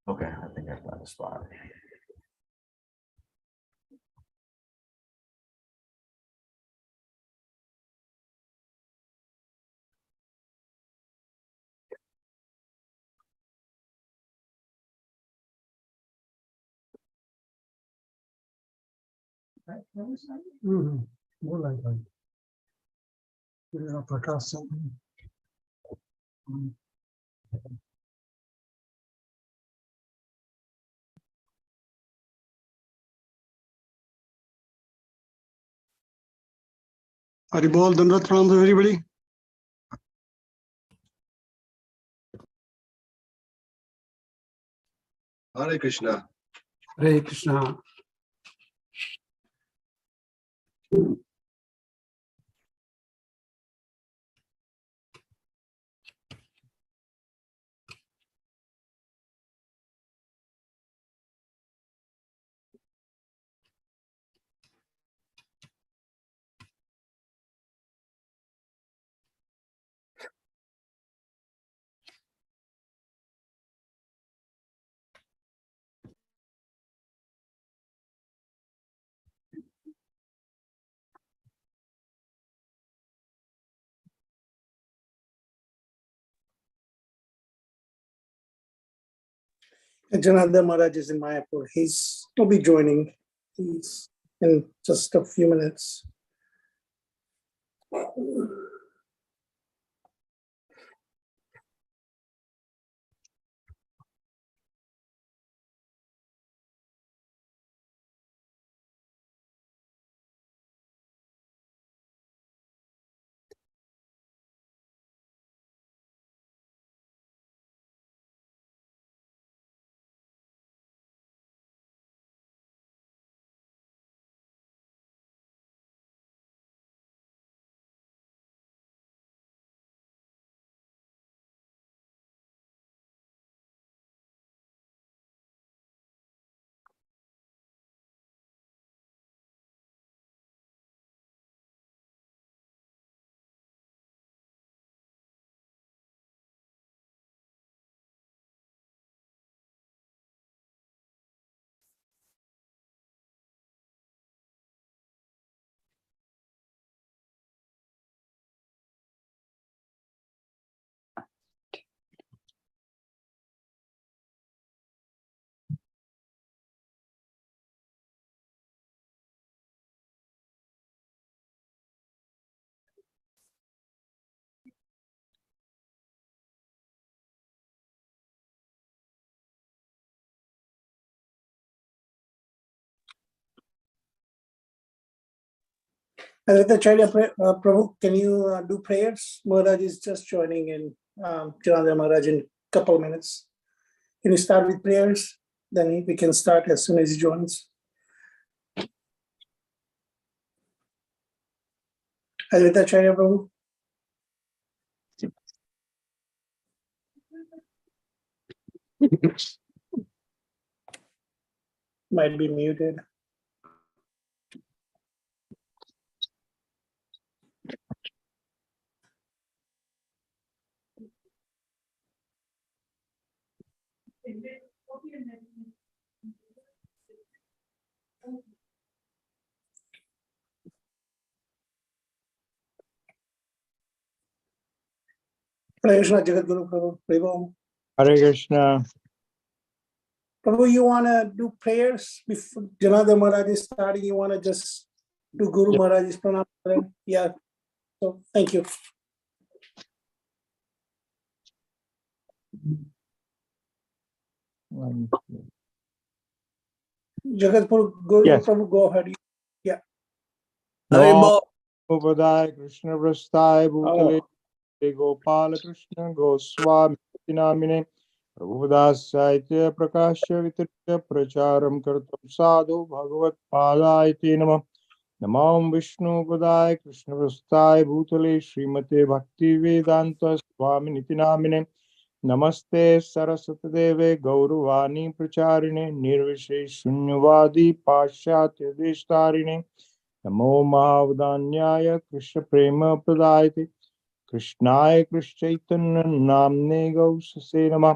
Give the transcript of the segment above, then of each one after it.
Okay, I think I found a spot. बोला है भाई मेरा प्रकाश से हरि बोल धनरथ प्रणाम to everybody. Hare Krishna. Hare Krishna. Janardhan Maharaj is in Mayapur. He'll be joining. He's in just a few minutes. Advaitacharya Prabhu, can you do prayers? Maharaj is just joining in, Janardhan Maharaj in a couple of minutes. Can you start with prayers? Then we can start as soon as he joins. Advaitacharya Prabhu. Might be muted. Hare Krishna, Jagadguru Prabhu. Prabhu. Hare Krishna. Prabhu, you want to do prayers before Janardhan Maharaj is starting? You want to just do Guru Maharaj's pranam? Yeah. So thank you. Jagadguru Guru Yes. Prabhu, go ahead. Yeah. Namo Upadaya Krishna Prasthaya Bhutale Gopala Krishna Goswami Namine प्रभुदासायत्य प्रकाश्य वितर्क्य प्रचारं कर्तुं साधु भगवत्पादाय ते नमः। नमो विष्णुपदाय कृष्णप्रस्थाय भूतले श्रीमते भक्तिवेदान्त स्वामिनिति नामिने। नमस्ते सरस्वतीदेवे गौरवाणी प्रचारिणे निर्विशेष शून्यवादी पाश्चात्य देशतारिणे। नमो महावदान्याय कृष्ण प्रेम प्रदायते कृष्णाय कृष्ण चैतन्य नामने गौससे नमः।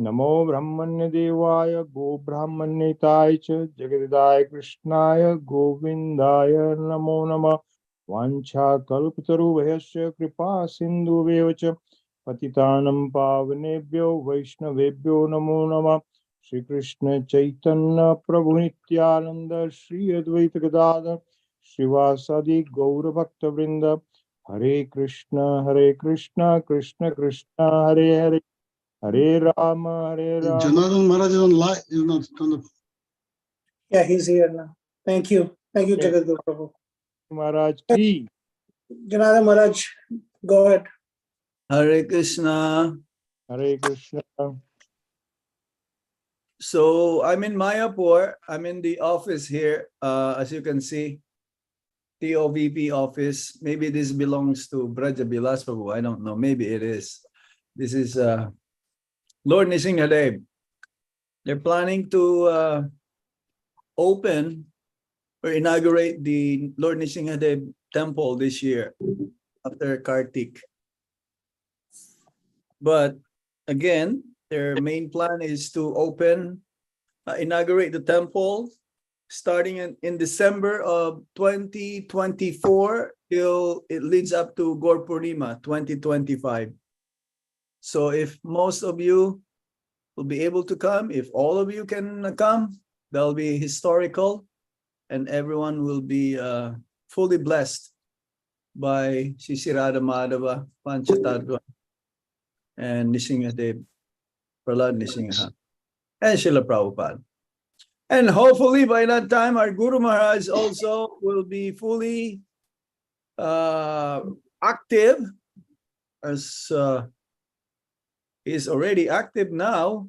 नमो ब्रह्मण्य देवाय गो ब्राह्मण्यताय च जगदाय कृष्णाय गोविन्दाय नमो नमः। वाञ्छा कल्पतरुभ्यश्च कृपा सिन्धुभ्यः च पतितानं पावनेभ्यो वैष्णवेभ्यो नमो नमः। श्री कृष्ण चैतन्य प्रभु नित्यानंद श्री अद्वैत गदाधर श्रीवासादि गौर भक्त वृंद। हरे Krishna Krishna Krishna Hare Hare Hare Ram Janardhan Maharaj is on live, is not on the. Yeah, he's here now. Thank you. Thank you, Okay. Jagadguru Prabhu. महाराज की Janardhan Maharaj, go ahead. Hare Krishna. Hare Krishna. So I'm in Mayapur. I'm in the office here, as you can see, TOVP office. Maybe this belongs to Braja Bilas Prabhu. I don't know. Maybe it is. This is Lord Nisinghadev. They're planning to open or inaugurate the Lord Nisinghadev temple this year after Kartik. But again, their main plan is to inaugurate the temple starting in December of 2024 till it leads up to Gaur Purnima 2025. So if most of you will be able to come, if all of you can come, that'll be historical and everyone will be fully blessed by Sri Radha Madhava, Panchatattva, and Nisinghadev, Prahlad Nisingha, and Srila Prabhupada. And hopefully by that time, our Guru Maharaj also will be fully active, as he's already active now,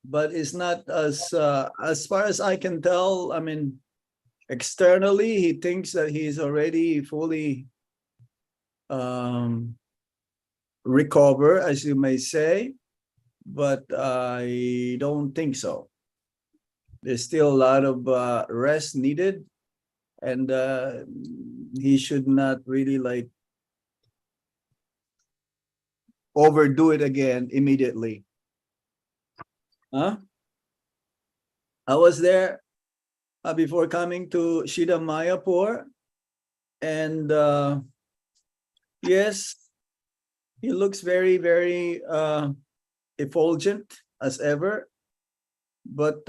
but it's not as far as I can tell. I mean, externally, he thinks that he's already fully recover, as you may say, but I don't think so. There's still a lot of rest needed, and he should not really like overdo it again immediately. Huh? I was there before coming to Shida Mayapur, and yes, he looks very, very effulgent as ever. But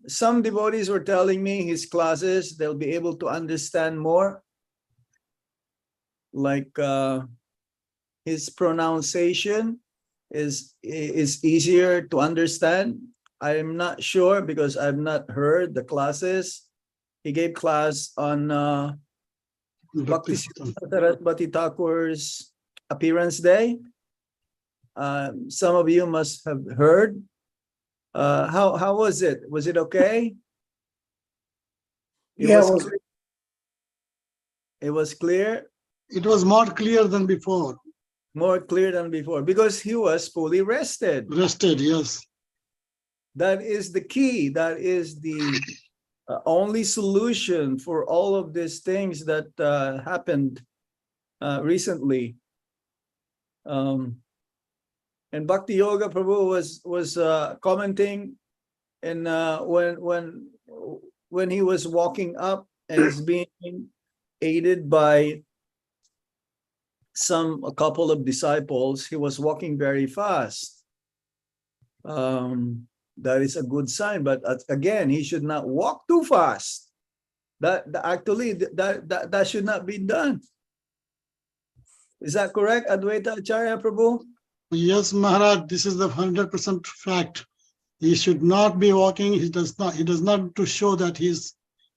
some devotees were telling me his classes, they'll be able to understand more. Like his pronunciation is easier to understand. I'm not sure because I've not heard the classes. He gave class on Bhakti Saraswati Thakur's appearance day. Some of you must have heard. How was it? Was it okay? It was clear. It was more clear than before. More clear than before because he was fully rested. Rested, yes. That is the key. That is the only solution for all of these things that happened recently. And Bhakti Yoga Prabhu was commenting, and when he was walking up and is being aided by a couple of disciples, he was walking very fast. That is a good sign, but again, he should not walk too fast. That should not be done. Is that correct, Advaita Acharya Prabhu? Yes, Maharaj, this is the 100% fact. He should not be walking. He does not to show that he's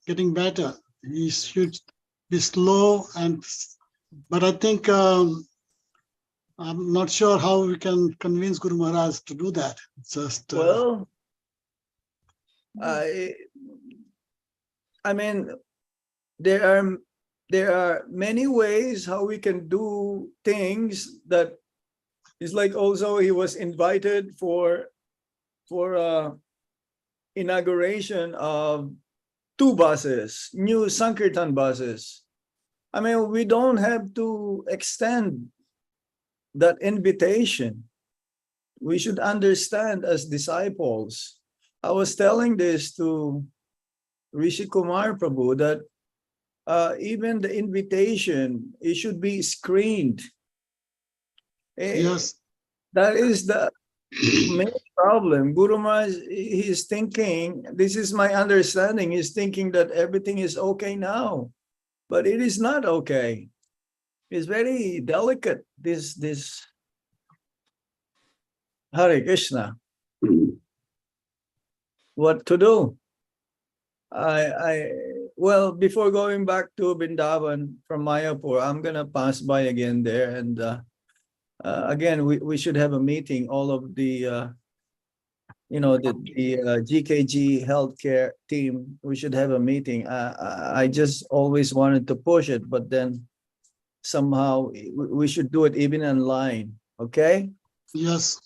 getting better. He should be slow but I think I'm not sure how we can convince Guru Maharaj to do that. It's just, Well, I mean, there are many ways how we can do things. That is like also he was invited for inauguration of 2 buses, new Sankirtan buses. I mean, we don't have to extend that invitation. We should understand as disciples. I was telling this to Rishi Kumar Prabhu that even the invitation, it should be screened. yes, That is the main problem. Guru Maharaj, he's thinking, this is my understanding, he's thinking that everything is okay now, but it is not okay. It's very delicate, this Hare Krishna. What to do? Well, before going back to Vrindavan from Mayapur, I'm gonna pass by again there, and again, we should have a meeting, all of the the GKG healthcare team. We should have a meeting. I just always wanted to push it, but then somehow we should do it even online. Okay. yes,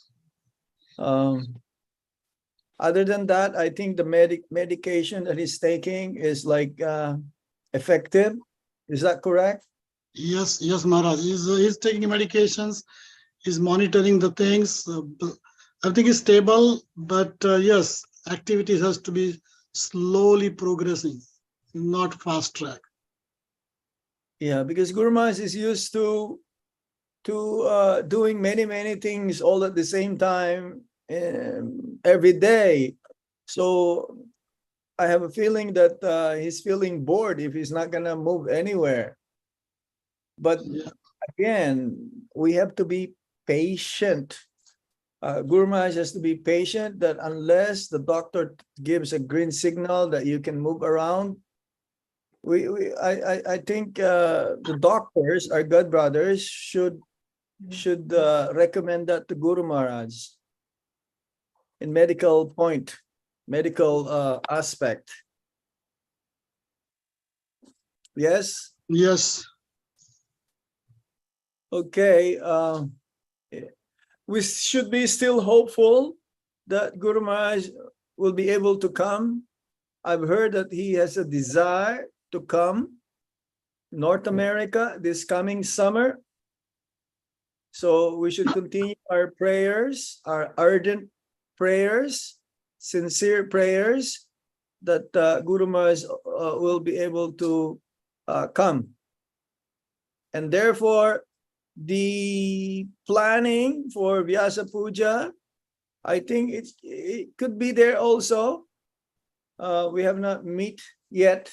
Other than that, I think the medication that he's taking is like effective. Is that correct? yes, Maharaj. He's taking medications. He's monitoring the things. Everything is stable, but yes, activities has to be slowly progressing, not fast track. Yeah, because Guru Maharaj is used to doing many things all at the same time every day. So I have a feeling that he's feeling bored if he's not gonna move anywhere. But Yeah. again, we have to be patient. Guru Maharaj has to be patient, that unless the doctor gives a green signal that you can move around, I think the doctors, our God brothers, should recommend that to Guru Maharaj in medical aspect. Yes. Yes, Okay. We should be still hopeful that Guru Maharaj will be able to come. I've heard that he has a desire to come North America this coming summer. So we should continue our prayers, our ardent prayers, sincere prayers, that Guru Maharaj will be able to come. And therefore, the planning for Vyasa Puja, I think it could be there also. We have not met yet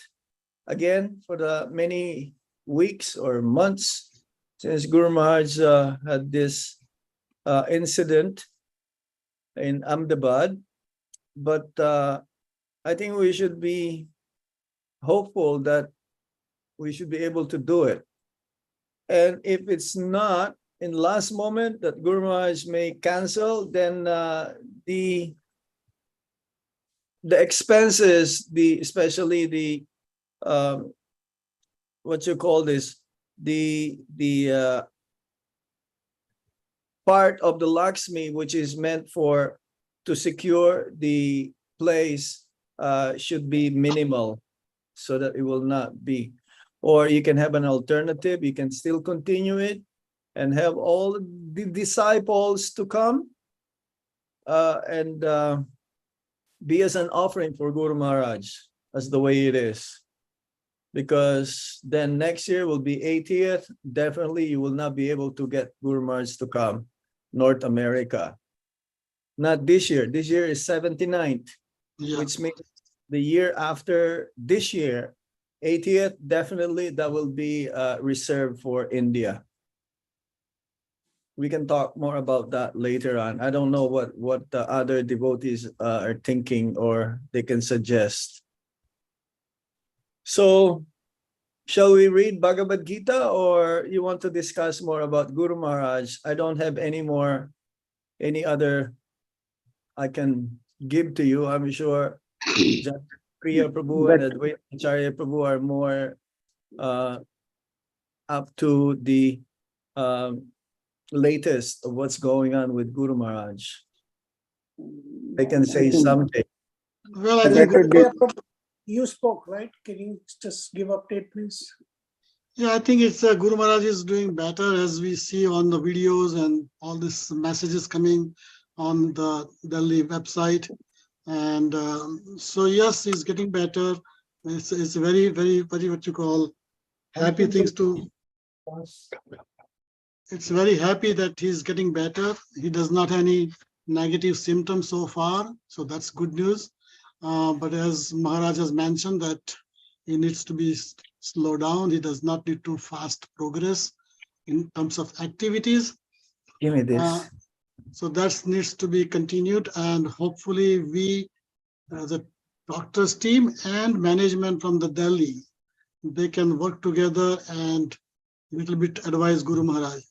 again for the many weeks or months since Guru Maharaj had this incident in Ahmedabad. But I think we should be hopeful that we should be able to do it. And if it's not in last moment that Guru Maharaj may cancel, then the expenses, especially the what you call this, the part of the Lakshmi which is meant to secure the place should be minimal, so that it will not be. Or you can have an alternative. You can still continue it and have all the disciples to come and be as an offering for Guru Maharaj, as the way it is. Because then next year will be 80th. Definitely you will not be able to get Guru Maharaj to come North America. Not this year. This year is 79th, yeah, which means the year after this year, 80th, definitely that will be reserved for India. We can talk more about that later on. I don't know what the other devotees are thinking or they can suggest. So Shall we read Bhagavad Gita, or you want to discuss more about Guru Maharaj? I don't have any other I can give to you. I'm sure Priya Prabhu and Advaita Acharya Prabhu are more up to the latest of what's going on with Guru Maharaj. They can say something. Well, I I think, think, Prabhu, you spoke, right? Can you just give update, please? yeah, I think it's Guru Maharaj is doing better, as we see on the videos and all these messages coming on the Delhi website. And so, yes, he's getting better. It's very, very, very, what you call, happy things to. It's very happy that he's getting better. He does not have any negative symptoms so far. So that's good news. But as Maharaj has mentioned, that he needs to be slow down. He does not need to fast progress in terms of activities. Give me this. So that needs to be continued, and hopefully we, the doctors team and management from the Delhi, they can work together and little bit advise Guru Maharaj.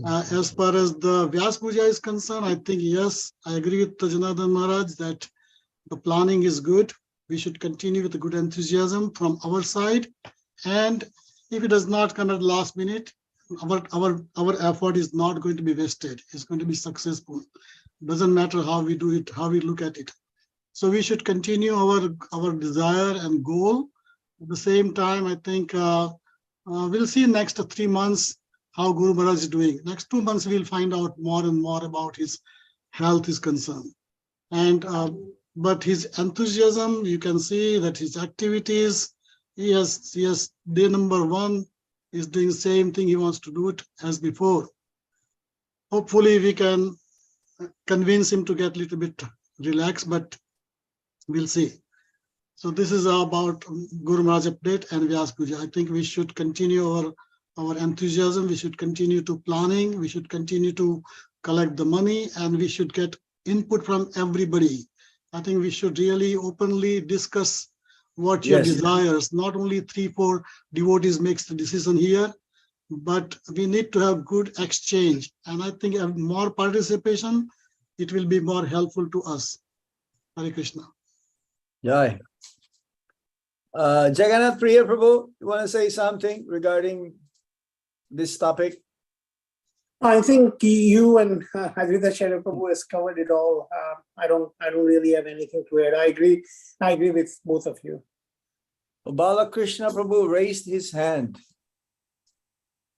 As far as the Vyas Puja is concerned, I think, yes, I agree with Janardhan Maharaj that the planning is good. We should continue with the good enthusiasm from our side. And if it does not come at the last minute, our effort is not going to be wasted. It's going to be successful. Doesn't matter how we do it, how we look at it. So we should continue our desire and goal. At the same time, I think we'll see next 3 months how Guru Maharaj is doing. Next 2 months, we'll find out more and more about his health is concerned. And but his enthusiasm, you can see that his activities, he has day number 1 is doing the same thing. He wants to do it as before. Hopefully we can convince him to get a little bit relaxed, but we'll see. So this is about Guru Maharaj update and Vyas Puja. I think we should continue our enthusiasm. We should continue to planning. We should continue to collect the money, and we should get input from everybody. I think we should really openly discuss what your desires, not only 3-4 devotees makes the decision here, but we need to have good exchange. And I think more participation, it will be more helpful to us. Hare Krishna. Jai. Jagannath Priya Prabhu, you want to say something regarding this topic? I think you and Advaita Acharya Prabhu has covered it all. I don't really have anything to add. I agree with both of you. Balakrishna Prabhu raised his hand.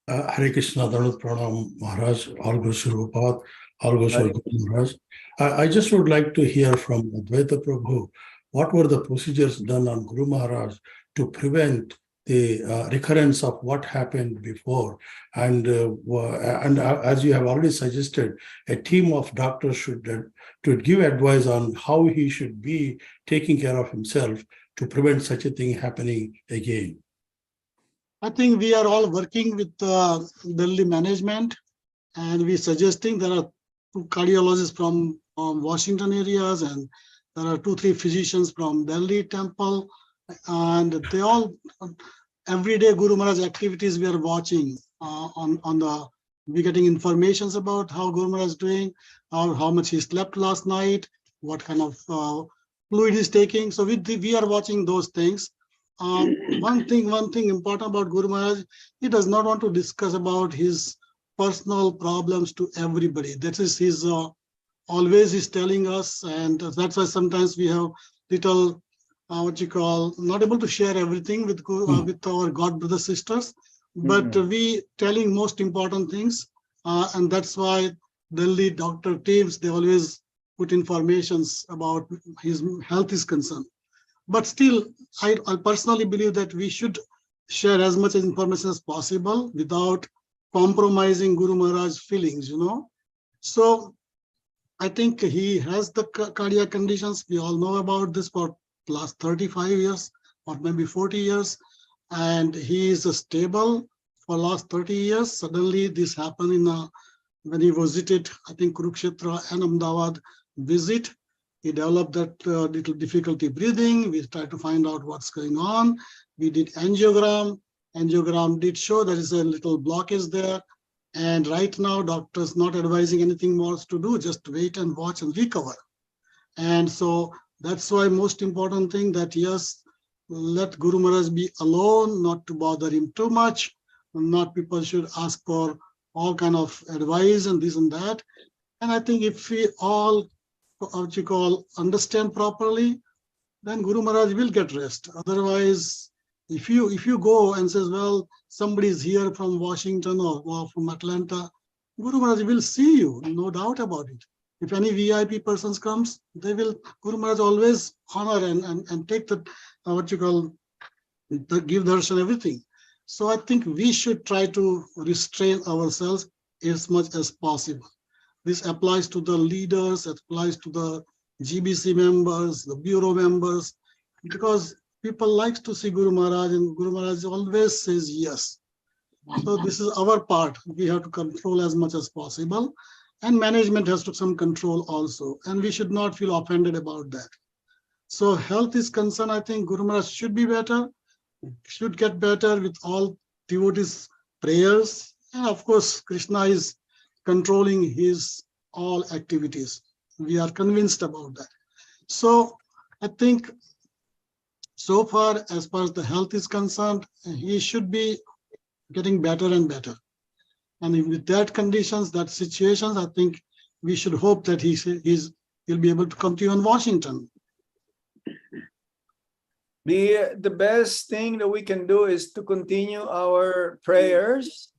Hare Krishna, Dandavat Pranam Maharaj, all goes to Rupat, all goes to Guru Maharaj. I just would like to hear from Advaita Prabhu, what were the procedures done on Guru Maharaj to prevent the recurrence of what happened before? And as you have already suggested, a team of doctors should give advice on how he should be taking care of himself to prevent such a thing happening again. I think we are all working with Delhi management, and we suggesting there are 2 cardiologists from Washington areas, and there are 2-3 physicians from Delhi temple, and they all, everyday Guru Maharaj activities we are watching we're getting informations about how Guru Maharaj is doing, how much he slept last night, what kind of fluid he's taking. So we are watching those things. One thing important about Guru Maharaj, he does not want to discuss about his personal problems to everybody. That is his always he's telling us, and that's why sometimes we have little not able to share everything with our God brothers sisters, but we telling most important things, and that's why Delhi doctor teams, they always put informations about his health is concerned. But still, I personally believe that we should share as much information as possible without compromising Guru Maharaj's feelings, So I think he has the cardiac conditions. We all know about this for last 35 years or maybe 40 years. And he is stable for last 30 years. Suddenly this happened when he visited, I think, Kurukshetra and Ahmedabad visit. He developed that little difficulty breathing. We tried to find out what's going on. We did angiogram. angiogram did show there is a little blockage there. And right now, doctors not advising anything more to do, just wait and watch and recover. And so that's why most important thing that yes, let Guru Maharaj be alone, not to bother him too much. Not people should ask for all kind of advice and this and that. And I think if we all, what you call, understand properly, then Guru Maharaj will get rest. Otherwise, if you go and says, well, somebody is here from Washington or from Atlanta, Guru Maharaj will see you, no doubt about it. If any VIP persons comes, they will, Guru Maharaj always honor and take the, what you call, the give darshan, everything. So I think we should try to restrain ourselves as much as possible. This applies to the leaders, it applies to the GBC members, the bureau members, because people like to see Guru Maharaj and Guru Maharaj always says yes. So this is our part. We have to control as much as possible. And management has to some control also. And we should not feel offended about that. So health is concerned, I think Guru Maharaj should be better, should get better with all devotees' prayers. And of course, Krishna is controlling his all activities. We are convinced about that. So I think so far, as far as the health is concerned, he should be getting better and better. And with that conditions, that situations, I think we should hope that he'll be able to come to you in Washington. The best thing that we can do is to continue our prayers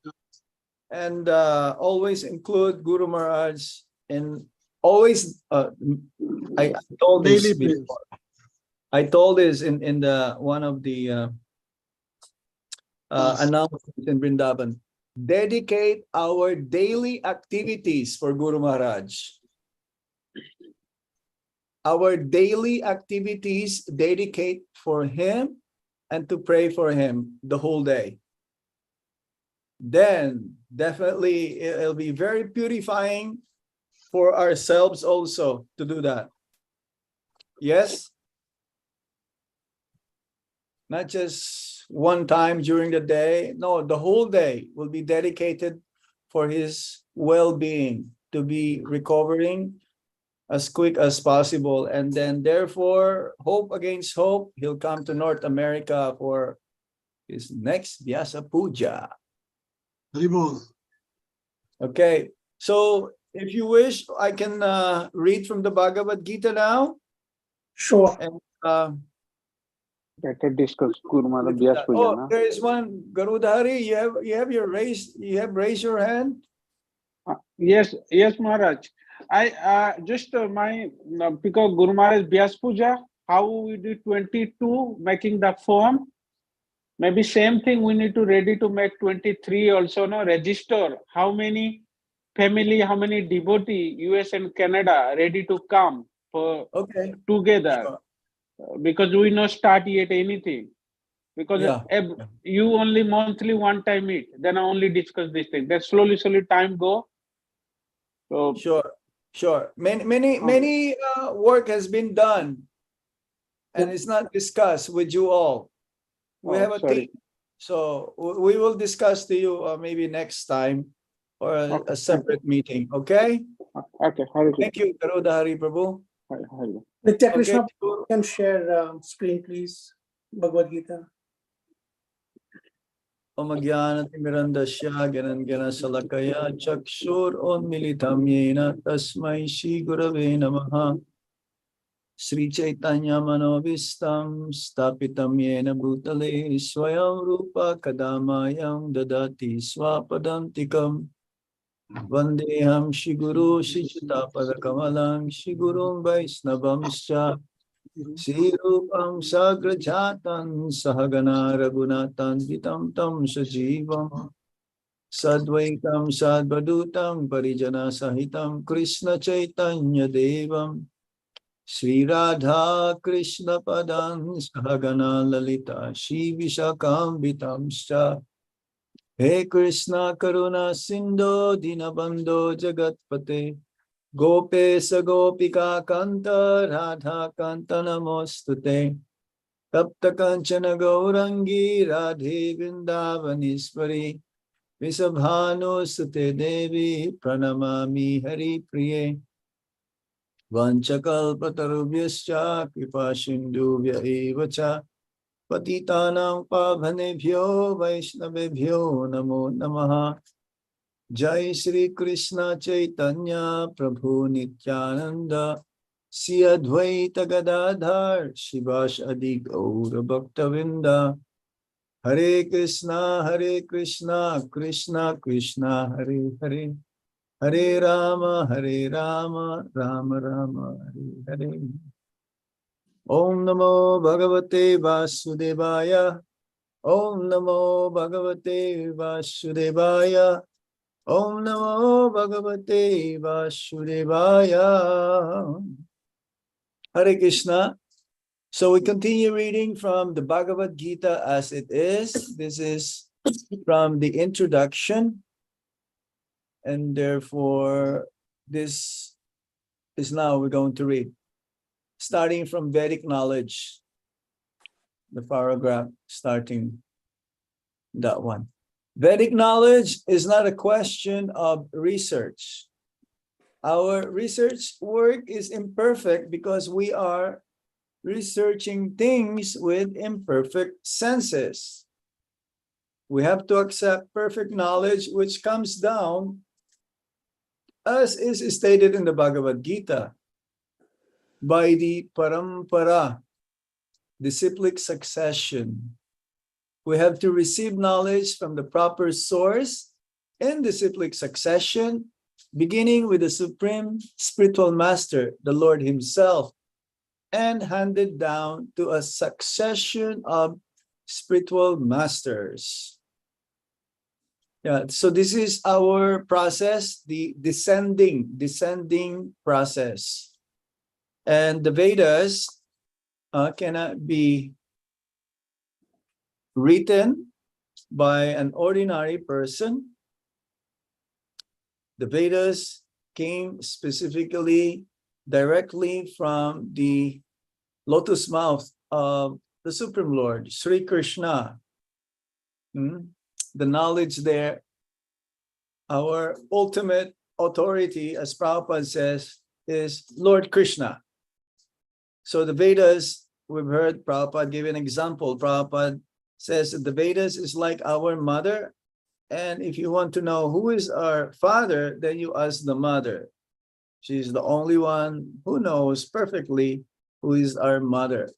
and always include Guru Maharaj and always I told this Daily prayers. before. I told this in the one of the announcements in Vrindavan. Dedicate our daily activities for Guru Maharaj. Our daily activities dedicate for him and to pray for him the whole day. Then definitely it'll be very purifying for ourselves also to do that. Yes? Not just one time during the day. No, the whole day will be dedicated for his well-being, to be recovering as quick as possible. And then therefore, hope against hope, he'll come to North America for his next Vyasa Puja. Haribol. Okay, so if you wish, I can read from the Bhagavad Gita now. Sure. And better discuss Guru Maharaj Vyas Puja. oh, there is one. Garudhari, you have raised your hand. Yes, Maharaj. I just because Guru Maharaj Vyas Puja, how we do 22 making the form. Maybe same thing we need to ready to make 23 also, no, register how many family, how many devotee, US and Canada ready to come for Okay. together. Sure. Because we not start yet anything. Because Yeah. you only monthly one time meet, then I only discuss this thing. Then slowly time go. So Sure. Many work has been done, and it's not discussed with you all. We have a sorry. team, so we will discuss to you maybe next time or a separate meeting. Okay. Okay. Hare Thank you, Garudhari Prabhu. Krishna. Nitya Okay. Krishna, you can share screen, please. Bhagavad Gita. Omagyanatimirandasya Ganangana Salakaya Chakshur Onmilitam Yena Tasmai Shri Gurave Namaha Sri Chaitanya Manovistam Stapitam Yena Bhutale Swayam Rupa Kadamayam Dadati Swapadantikam Vandeham Shri Guru Shri Chitapadakamalam Shri Gurum Vaisnavamscha Shri Rupam Sagrajatan Sahagana Raghunatan Vitam Tam Sajivam Sadvaitam Sadvadutam Parijana Sahitam Krishna Chaitanya Devam Sri Radha Krishna Padam Sahagana Lalita Shri Vishakam Scha He Krishna Karuna Sindho Dinabandho Jagatpate Gopesa Gopika Kanta Radha Kanta Namostute Tapta Kanchana Gaurangi Radhe Vrindavaneshwari Visabhanu Sute Devi Pranamami Hari Priye Vanchakalpatarubhyascha Kripasindubhya evacha Patitanam Pavanebhyo Vaishnavebhyo Namo Namaha. Jai Shri Krishna Chaitanya Prabhu Nityananda Sri Advaita Gadadhar Shivas Adi Gaura Bhaktavinda. Hare Krishna Krishna Krishna Hare Hare, Hare Rama Rama Rama Hare Hare. Om Namo Bhagavate Vasudevaya. Om Namo Bhagavate Vasudevaya. Om Namo Bhagavate Vasudevaya. Hare Krishna. So we continue reading from the Bhagavad Gita as it is. This is from the introduction. And therefore, this is now we're going to read. Starting from Vedic knowledge. The paragraph starting that one. Vedic knowledge is not a question of research. Our research work is imperfect because we are researching things with imperfect senses. We have to accept perfect knowledge which comes down as is stated in the Bhagavad Gita by the parampara, disciplic succession. We have to receive knowledge from the proper source in disciplic succession, beginning with the supreme spiritual master, the Lord himself, and handed down to a succession of spiritual masters. Yeah, so this is our process, the descending process. And the Vedas cannot be written by an ordinary person. The Vedas came specifically directly from the lotus mouth of the Supreme Lord, Sri Krishna. The knowledge there, our ultimate authority, as Prabhupada says, is Lord Krishna. So the Vedas, we've heard Prabhupada give an example. Prabhupada says that the Vedas is like our mother. And if you want to know who is our father, then you ask the mother. She's the only one who knows perfectly who is our mother.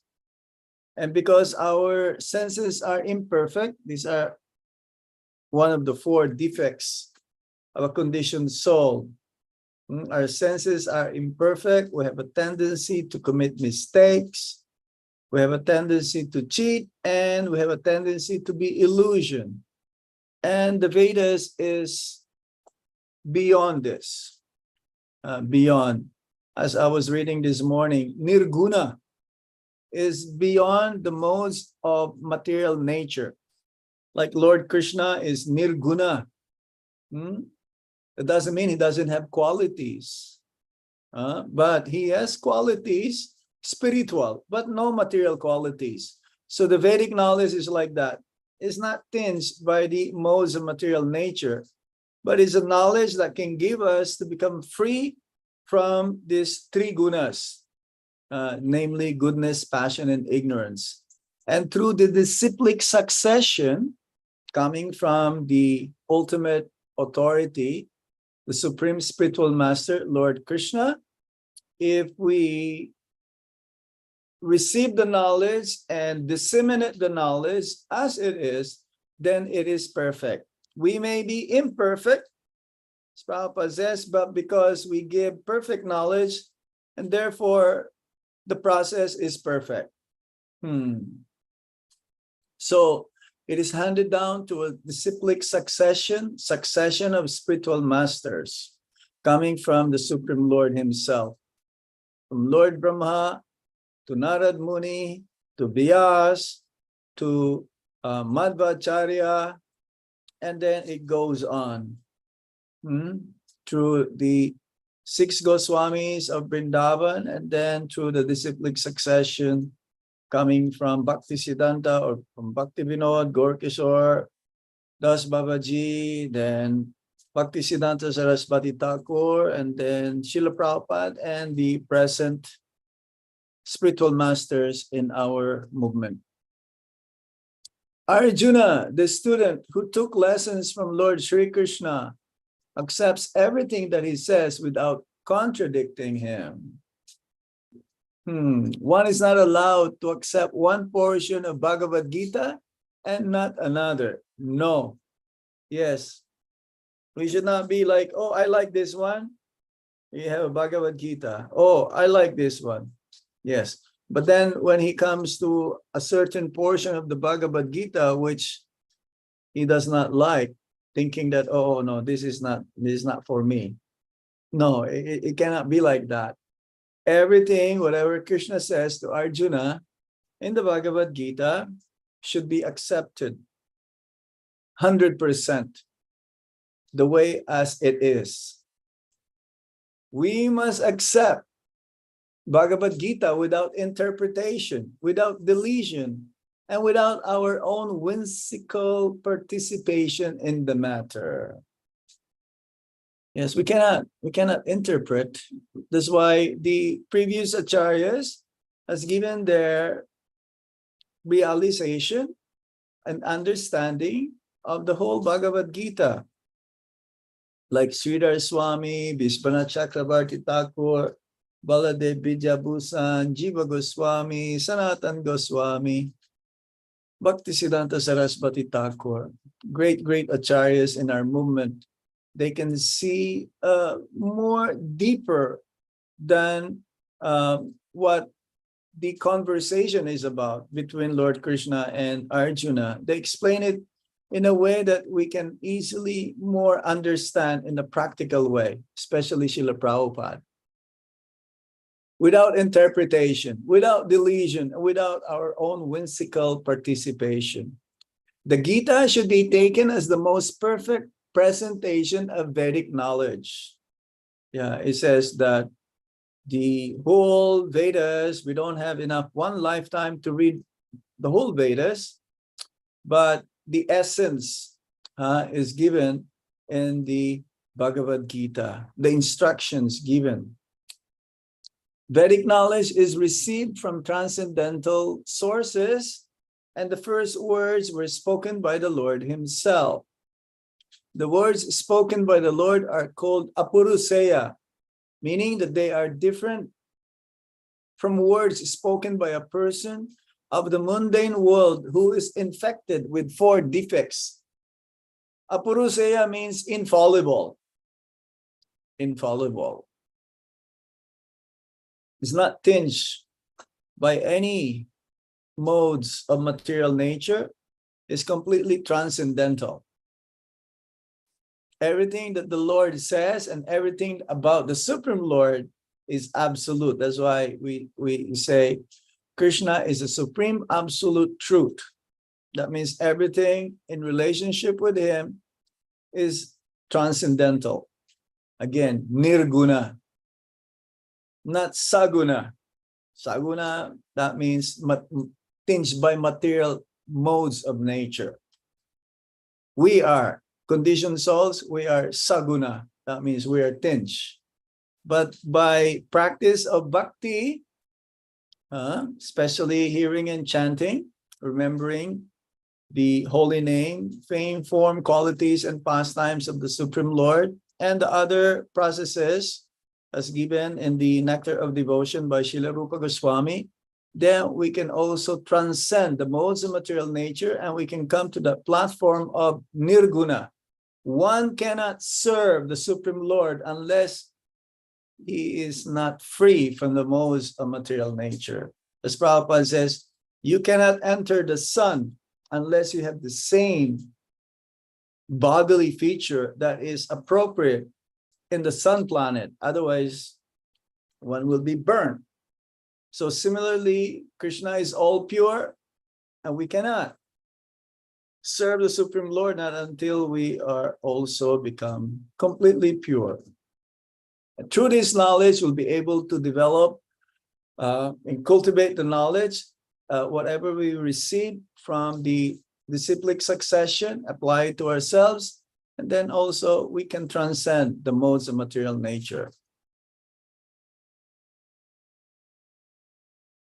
And because our senses are imperfect, these are one of the 4 defects of a conditioned soul. Our senses are imperfect. We have a tendency to commit mistakes. We have a tendency to cheat, and we have a tendency to be illusion. And the Vedas is beyond this. Beyond. As I was reading this morning, Nirguna is beyond the modes of material nature. Like Lord Krishna is Nirguna. It doesn't mean he doesn't have qualities. But he has qualities, spiritual, but no material qualities. So the Vedic knowledge is like that. It's not tinged by the modes of material nature, but it's a knowledge that can give us to become free from these 3 gunas, namely goodness, passion, and ignorance. And through the disciplic succession coming from the ultimate authority, the supreme spiritual master, Lord Krishna, if we receive the knowledge and disseminate the knowledge as it is, then it is perfect. We may be imperfect, as Prabhupada says, but because we give perfect knowledge, and therefore the process is perfect. So it is handed down to a disciplic succession of spiritual masters coming from the Supreme Lord himself. From Lord Brahma to Narad Muni to Vyas to Madhvacharya, and then it goes on through the 6 Goswamis of Vrindavan, and then through the disciplic succession coming from Bhaktisiddhanta or from Bhaktivinoda, Gorkishore, Das Babaji, then Bhaktisiddhanta Saraswati Thakur, and then Srila Prabhupada, and the present spiritual masters in our movement. Arjuna, the student who took lessons from Lord Sri Krishna, accepts everything that he says without contradicting him. One is not allowed to accept one portion of Bhagavad Gita and not another. No. Yes. We should not be like, oh, I like this one. You have a Bhagavad Gita. Oh, I like this one. Yes. But then when he comes to a certain portion of the Bhagavad Gita, which he does not like, thinking that, oh, no, this is not for me. No, it cannot be like that. Everything, whatever Krishna says to Arjuna in the Bhagavad Gita should be accepted 100%, the way as it is. We must accept Bhagavad Gita without interpretation, without deletion, and without our own whimsical participation in the matter. Yes, we cannot interpret. That's why the previous acharyas has given their realization and understanding of the whole Bhagavad Gita. Like Sridhar Swami, Vishwanath Chakravarti Thakur, Baladev Vidyabhusan, Jiva Goswami, Sanatan Goswami, Bhaktisiddhanta Saraswati Thakur, great acharyas in our movement. They can see more deeper than what the conversation is about between Lord Krishna and Arjuna. They explain it in a way that we can easily more understand in a practical way, especially Srila Prabhupada. Without interpretation, without deletion, without our own whimsical participation. The Gita should be taken as the most perfect presentation of Vedic knowledge. Yeah, it says that the whole Vedas, we don't have enough one lifetime to read the whole Vedas, but the essence is given in the Bhagavad Gita, the instructions given. Vedic knowledge is received from transcendental sources, and the first words were spoken by the Lord himself. The words spoken by the Lord are called apuruseya, meaning that they are different from words spoken by a person of the mundane world who is infected with 4 defects. Apuruseya means infallible. Infallible. It's not tinged by any modes of material nature. It's completely transcendental. Everything that the Lord says and everything about the Supreme Lord is absolute. That's why we say Krishna is a supreme absolute truth. That means everything in relationship with him is transcendental. Again, nirguna, not saguna. Saguna, that means tinged by material modes of nature. We are conditioned souls, we are saguna. That means we are tinged. But by practice of bhakti, especially hearing and chanting, remembering the holy name, fame, form, qualities, and pastimes of the Supreme Lord, and the other processes as given in the Nectar of Devotion by Srila Rupa Goswami, then we can also transcend the modes of material nature and we can come to the platform of nirguna. One cannot serve the Supreme Lord unless he is not free from the modes of material nature. As Prabhupada says, you cannot enter the sun unless you have the same bodily feature that is appropriate in the sun planet. Otherwise, one will be burned. So similarly, Krishna is all pure, and we cannot serve the Supreme Lord not until we are also become completely pure. And through this knowledge, we'll be able to develop and cultivate the knowledge whatever we receive from the disciplic succession, apply it to ourselves, and then also we can transcend the modes of material nature.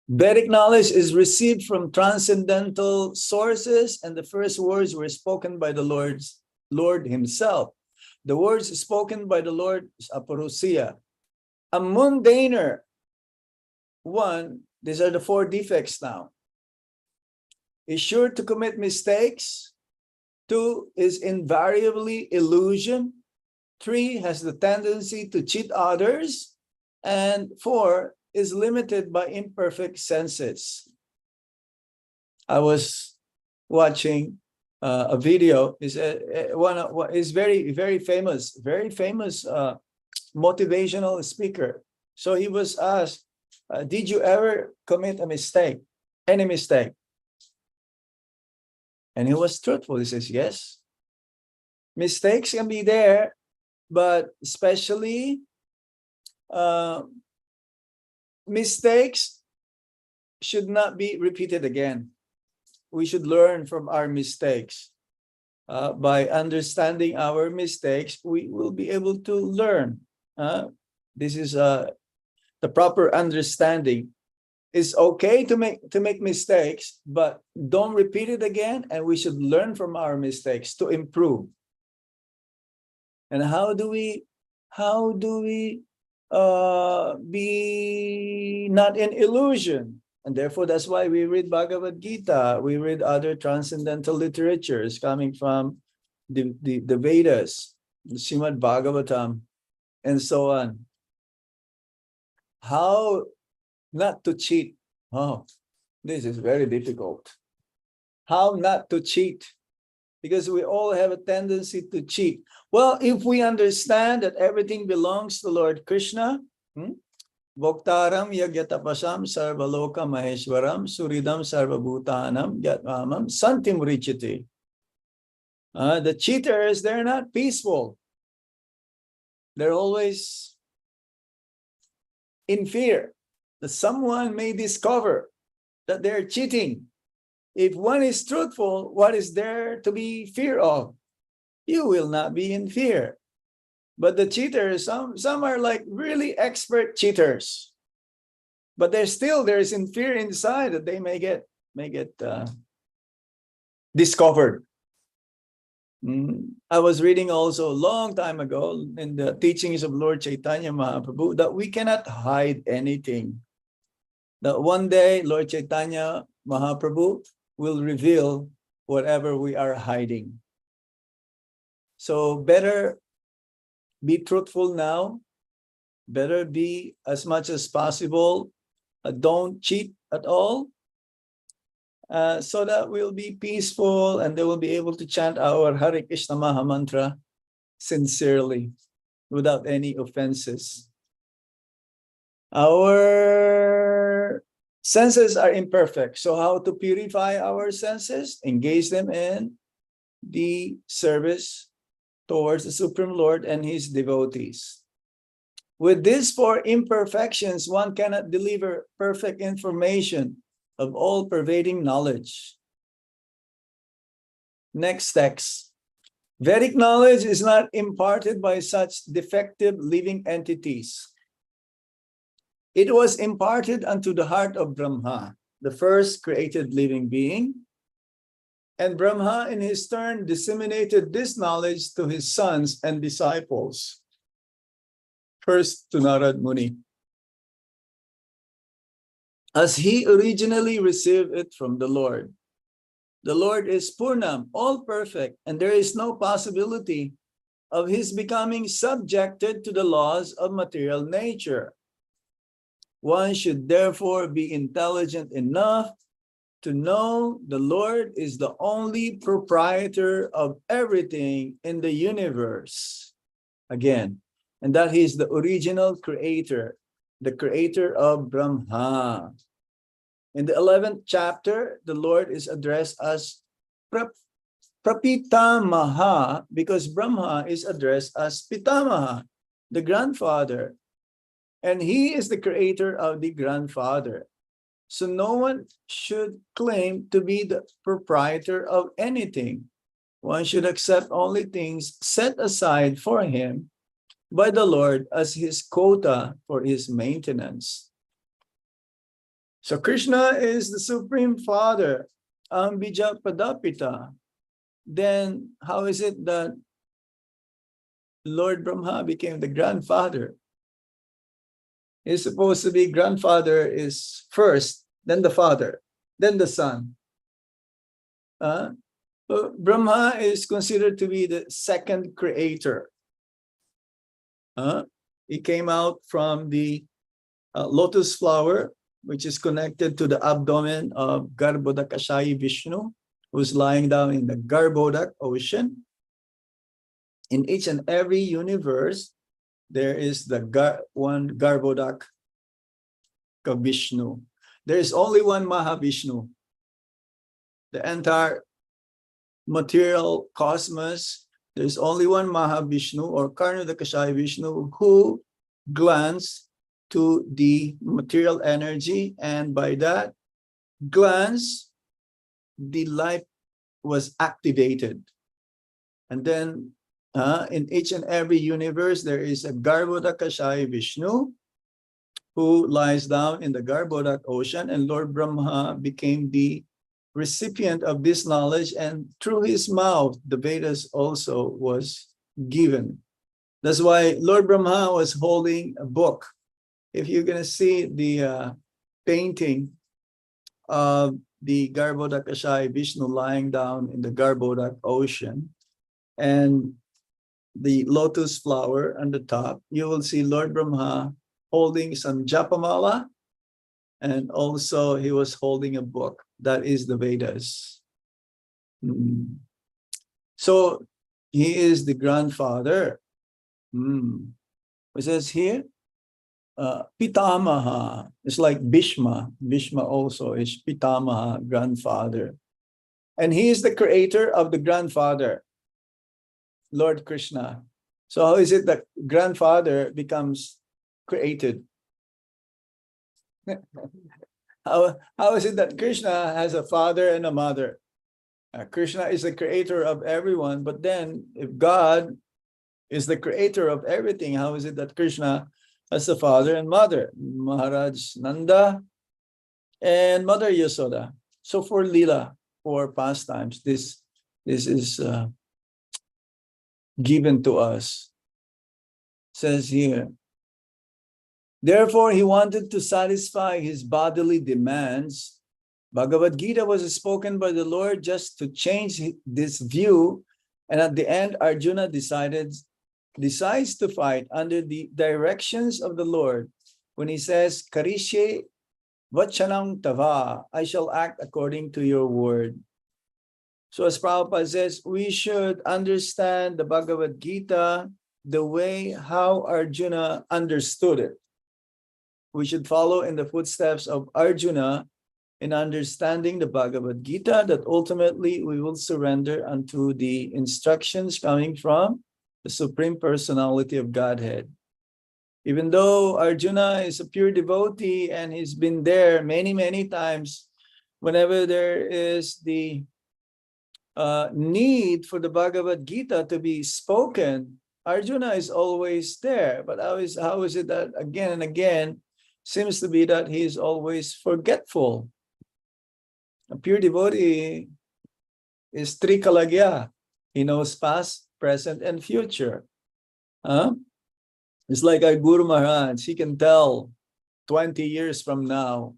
Vedic knowledge is received from transcendental sources, and the first words were spoken by the Lord himself. The words spoken by the Lord is aparousia. A mundaner one, these are the 4 defects now, is sure to commit mistakes. 2 is invariably illusion. 3 has the tendency to cheat others. And 4 is limited by imperfect senses. I was watching a video. Is very famous motivational speaker. So he was asked, did you ever commit a mistake? Any mistake? And he was truthful. He says, yes. Mistakes can be there, but especially mistakes should not be repeated again. We should learn from our mistakes. By understanding our mistakes, we will be able to learn. This is the proper understanding. It's okay to make mistakes, but don't repeat it again, and we should learn from our mistakes to improve. And how do we be not in illusion? And therefore, that's why we read Bhagavad Gita, we read other transcendental literatures coming from the Vedas, the Srimad Bhagavatam, and so on. How not to cheat? Oh, this is very difficult. How not to cheat? Because we all have a tendency to cheat. Well, if we understand that everything belongs to Lord Krishna, Bhoktaram yagyatapasam sarvaloka maheshwaram suridam sarvabhutanam yatmamam santim richiti. The cheaters, they're not peaceful. They're always in fear that someone may discover that they're cheating. If one is truthful, what is there to be fear of? You will not be in fear. But the cheaters, some are like really expert cheaters, but there's in fear inside that they may get discovered. I was reading also a long time ago in the teachings of Lord Chaitanya Mahaprabhu that we cannot hide anything. That one day Lord Chaitanya Mahaprabhu will reveal whatever we are hiding. So better be truthful now. Better be as much as possible. Don't cheat at all. So that we'll be peaceful and they will be able to chant our Hare Krishna Maha Mantra sincerely without any offenses. Our senses are imperfect. So how to purify our senses? Engage them in the service towards the Supreme Lord and his devotees. With these 4 imperfections, one cannot deliver perfect information of all-pervading knowledge. Next text. Vedic knowledge is not imparted by such defective living entities. It was imparted unto the heart of Brahma, the first created living being. And Brahma, in his turn, disseminated this knowledge to his sons and disciples. First to Narad Muni, as he originally received it from the Lord. The Lord is Purnam, all perfect, and there is no possibility of his becoming subjected to the laws of material nature. One should therefore be intelligent enough to know the Lord is the only proprietor of everything in the universe. Again, and that he is the original creator, the creator of Brahma. In the 11th chapter, the Lord is addressed as Prapitamaha because Brahma is addressed as Pitamaha, the grandfather. And he is the creator of the grandfather. So no one should claim to be the proprietor of anything. One should accept only things set aside for him by the Lord as his quota for his maintenance. So Krishna is the Supreme Father, ang Bijapadapita. Then how is it that Lord Brahma became the grandfather? He's supposed to be grandfather is first, then the father, then the son. Brahma is considered to be the second creator. He came out from the lotus flower, which is connected to the abdomen of Garbhodakashayi Vishnu, who's lying down in the Garbhodak ocean. In each and every universe, there is the one Garbhodak Vishnu. There is only one Mahavishnu. The entire material cosmos, there's only one Mahavishnu or Karnodakashayi Vishnu who glance to the material energy, and by that glance, the life was activated. And then in each and every universe, there is a Garbhodakashayi Vishnu who lies down in the Garbhodak ocean, and Lord Brahma became the recipient of this knowledge, and through his mouth, the Vedas also was given. That's why Lord Brahma was holding a book. If you're going to see the painting of the Garbhodakashayi Vishnu lying down in the Garbhodak ocean, and the lotus flower on the top, you will see Lord Brahma holding some japamala, and also he was holding a book. That is the Vedas. So he is the grandfather. It says here, Pitamaha. It's like Bhishma. Bhishma also is Pitamaha, grandfather. And he is the creator of the grandfather, Lord Krishna. So how is it that grandfather becomes created? How is it that Krishna has a father and a mother? Krishna is the creator of everyone, but then if God is the creator of everything, how is it that Krishna has a father and mother? Maharaj Nanda and Mother Yasoda. So for Leela, for pastimes, this is given to us. Says here, therefore, he wanted to satisfy his bodily demands. Bhagavad Gita was spoken by the Lord just to change this view. And at the end, Arjuna decides to fight under the directions of the Lord. When he says, Karishe vachanam tava, I shall act according to your word. So as Prabhupada says, we should understand the Bhagavad Gita the way how Arjuna understood it. We should follow in the footsteps of Arjuna in understanding the Bhagavad Gita, that ultimately we will surrender unto the instructions coming from the Supreme Personality of Godhead. Even though Arjuna is a pure devotee and he's been there many, many times, whenever there is the need for the Bhagavad Gita to be spoken, Arjuna is always there. But how is it that again and again seems to be that he is always forgetful? A pure devotee is Trikalagya. He knows past, present, and future. It's like our Guru Maharaj. He can tell 20 years from now.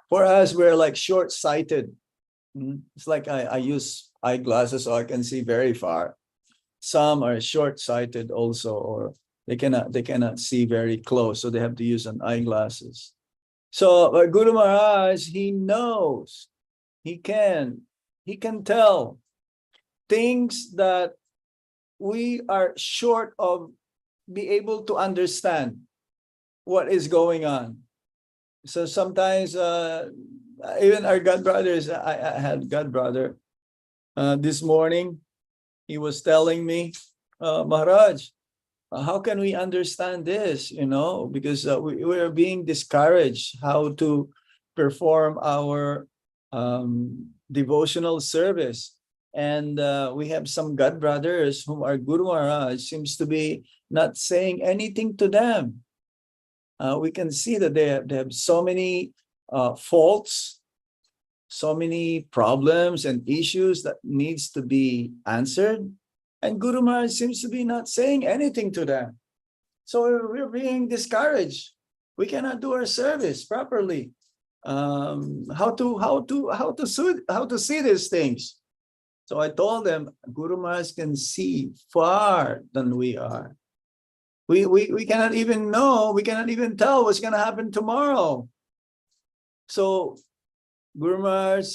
For us, we're like short-sighted. It's like I use eyeglasses so I can see very far. Some are short-sighted also, or they cannot see very close, so they have to use an eyeglasses. So Guru Maharaj, he knows, he can tell things that we are short of be able to understand what is going on. So sometimes even our God brothers, I had God brother this morning, he was telling me, Maharaj, how can we understand this? Because we are being discouraged how to perform our devotional service. And we have some God brothers whom our Guru Maharaj seems to be not saying anything to them. We can see that they have so many faults, so many problems and issues that needs to be answered. And Guru Maharaj seems to be not saying anything to them. So we're being discouraged. We cannot do our service properly. How to see these things? So I told them, Guru Maharaj can see far than we are. We cannot even know, we cannot even tell what's going to happen tomorrow. So Guru Maharaj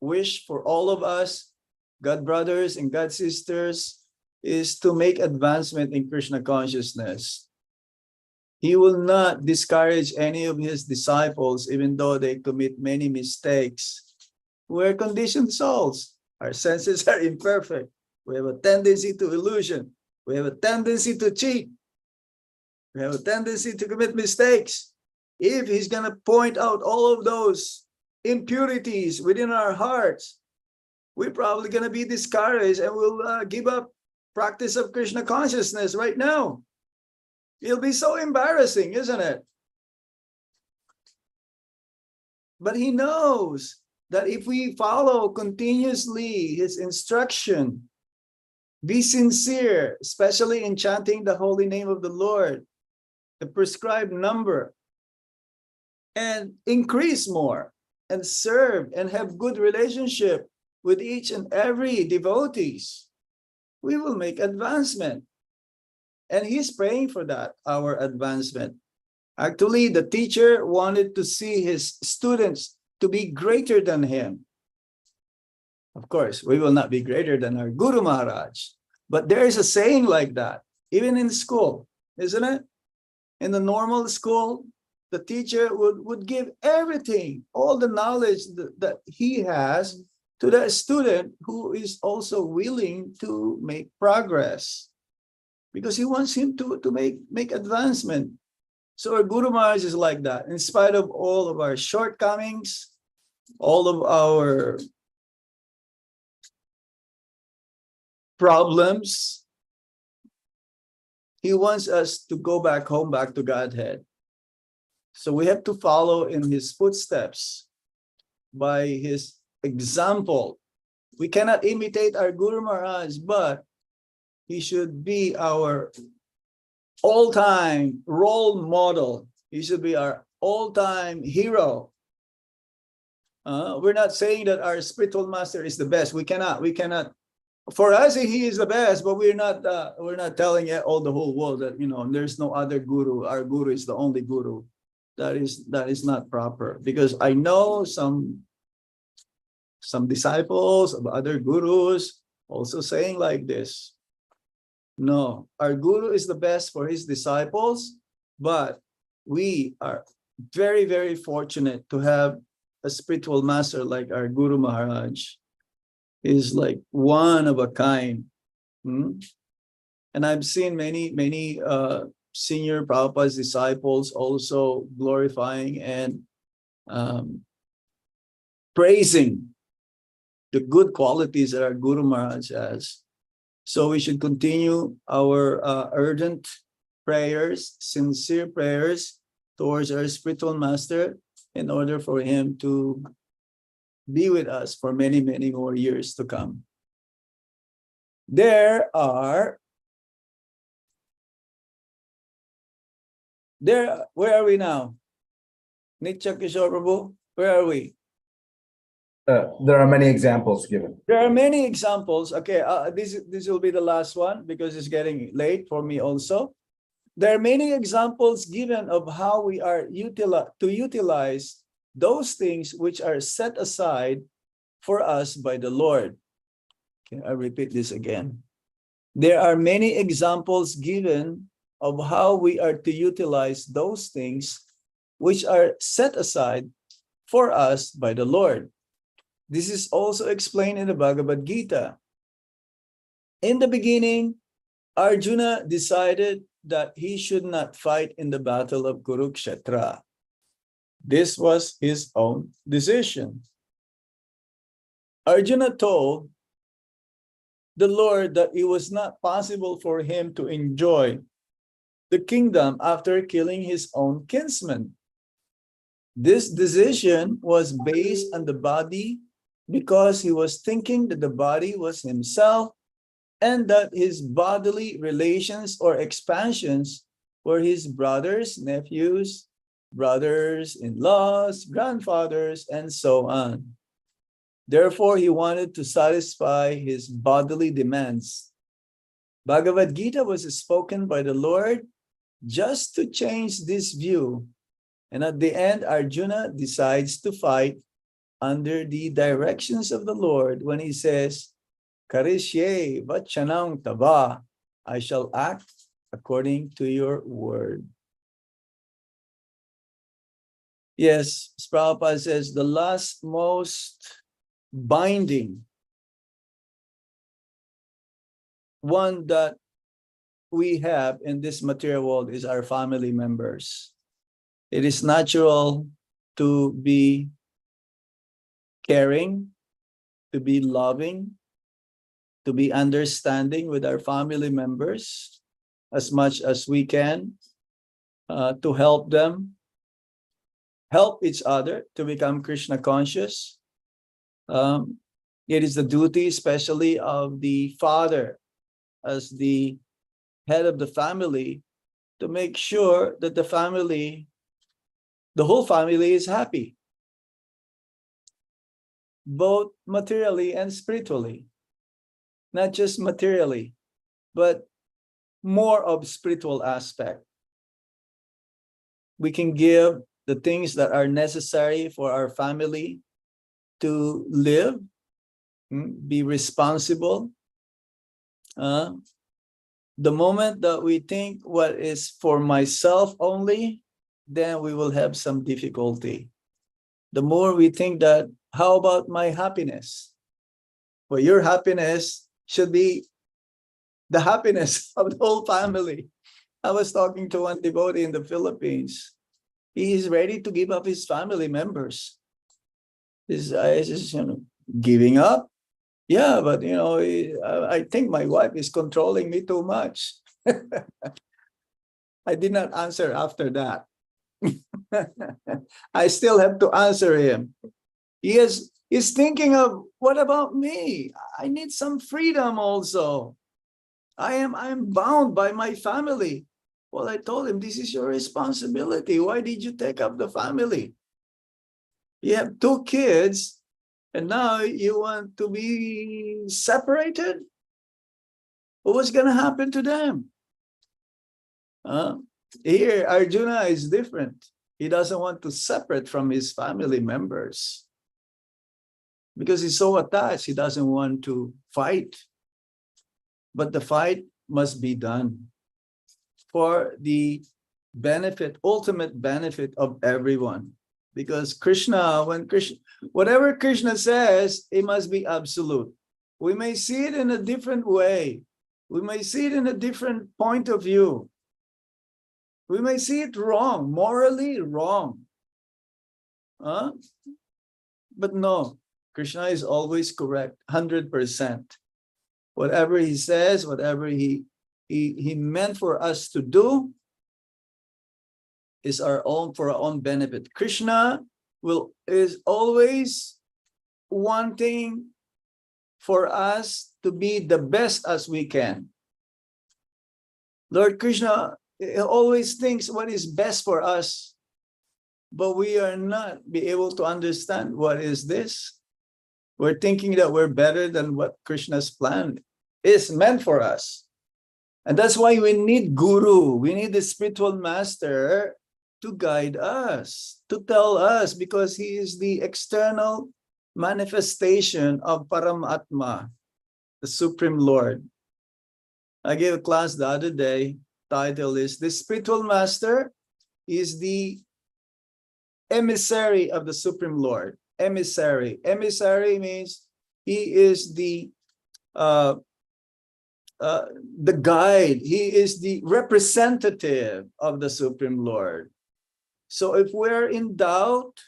wish for all of us, God brothers and God sisters, is to make advancement in Krishna consciousness. He will not discourage any of his disciples, even though they commit many mistakes. We're conditioned souls. Our senses are imperfect. We have a tendency to illusion. We have a tendency to cheat. We have a tendency to commit mistakes. If he's going to point out all of those impurities within our hearts, we're probably going to be discouraged and we'll give up practice of Krishna consciousness right now. It'll be so embarrassing, isn't it? But he knows that if we follow continuously his instruction, be sincere, especially in chanting the holy name of the Lord, the prescribed number, and increase more, and serve and have good relationship with each and every devotees, we will make advancement. And he's praying for that, our advancement. Actually, the teacher wanted to see his students to be greater than him. Of course, we will not be greater than our Guru Maharaj. But there is a saying like that, even in school, isn't it? In the normal school, the teacher would give everything, all the knowledge that he has to that student who is also willing to make progress, because he wants him to make advancement. So our Guru Maharaj is like that. In spite of all of our shortcomings, all of our problems, he wants us to go back home, back to Godhead. So we have to follow in his footsteps by his example. We cannot imitate our Guru Maharaj, but he should be our all-time role model. He should be our all-time hero. We're not saying that our spiritual master is the best. We cannot. For us, he is the best, but we're not telling all the whole world that, there's no other guru. Our guru is the only guru. That is not proper, because I know some disciples of other gurus also saying like this. No, our guru is the best for his disciples, but we are very, very fortunate to have a spiritual master like our Guru Maharaj. Is like one of a kind. And I've seen many senior Prabhupada's disciples also glorifying and praising the good qualities that our Guru Maharaj has. So we should continue our urgent prayers, sincere prayers towards our spiritual master in order for him to be with us for many, many more years to come. Where are we now? Nitya Kishore Prabhu, where are we? There are many examples given. There are many examples. Okay, this will be the last one because it's getting late for me also. There are many examples given of how we are to utilize those things which are set aside for us by the Lord. Okay, I repeat this again. There are many examples given of how we are to utilize those things which are set aside for us by the Lord. This is also explained in the Bhagavad Gita. In the beginning, Arjuna decided that he should not fight in the battle of Kurukshetra. This was his own decision. Arjuna told the Lord that it was not possible for him to enjoy the kingdom after killing his own kinsman. This decision was based on the body because he was thinking that the body was himself and that his bodily relations or expansions were his brothers, nephews, brothers-in-laws, grandfathers, and so on. Therefore, he wanted to satisfy his bodily demands. Bhagavad Gita was spoken by the Lord just to change this view. And at the end, Arjuna decides to fight under the directions of the Lord when he says, Karishye vachanam tava, I shall act according to your word. Yes, Prabhupada says the last most binding one that we have in this material world is our family members. It is natural to be caring, to be loving, to be understanding with our family members as much as we can, to help them, help each other to become Krishna conscious. It is the duty, especially of the father as the head of the family, to make sure that the family, the whole family is happy, both materially and spiritually. Not just materially, but more of spiritual aspect. We can give the things that are necessary for our family to live, be responsible. The moment that we think what is for myself only, then we will have some difficulty. The more we think that, how about my happiness? Well, your happiness should be the happiness of the whole family. I was talking to one devotee in the Philippines. He is ready to give up his family members. Is giving up? Yeah, but I think my wife is controlling me too much. I did not answer after that. I still have to answer him. He's thinking of, what about me? I need some freedom also. I'm bound by my family. Well, I told him, this is your responsibility. Why did you take up the family? You have 2 kids, and now you want to be separated? What's going to happen to them? Here, Arjuna is different. He doesn't want to separate from his family members because he's so attached. He doesn't want to fight. But the fight must be done for the benefit, ultimate benefit of everyone. Because Krishna, whatever Krishna says, it must be absolute. We may see it in a different way. We may see it in a different point of view. We may see it wrong, morally wrong. But no, Krishna is always correct, 100%. Whatever he says, whatever he meant for us to do is for our own benefit. Krishna is always wanting for us to be the best as we can. Lord Krishna always thinks what is best for us, but we are not be able to understand what is this. We're thinking that we're better than what Krishna's plan is meant for us. And that's why we need guru. We need the spiritual master to guide us, to tell us, because he is the external manifestation of Paramatma, the Supreme Lord. I gave a class the other day. Title is, the spiritual master is the emissary of the Supreme Lord. Emissary. Emissary means he is the guide. He is the representative of the Supreme Lord. So if we're in doubt,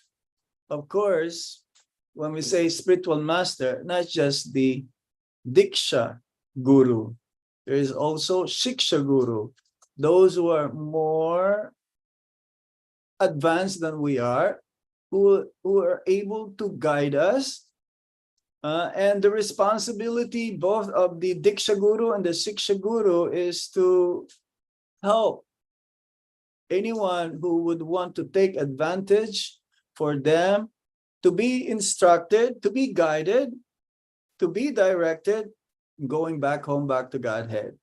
of course, when we say spiritual master, not just the Diksha Guru, there is also Shiksha Guru, those who are more advanced than we are, who are able to guide us. And the responsibility both of the Diksha Guru and the Shiksha Guru is to help anyone who would want to take advantage, for them to be instructed, to be guided, to be directed, going back home, back to Godhead.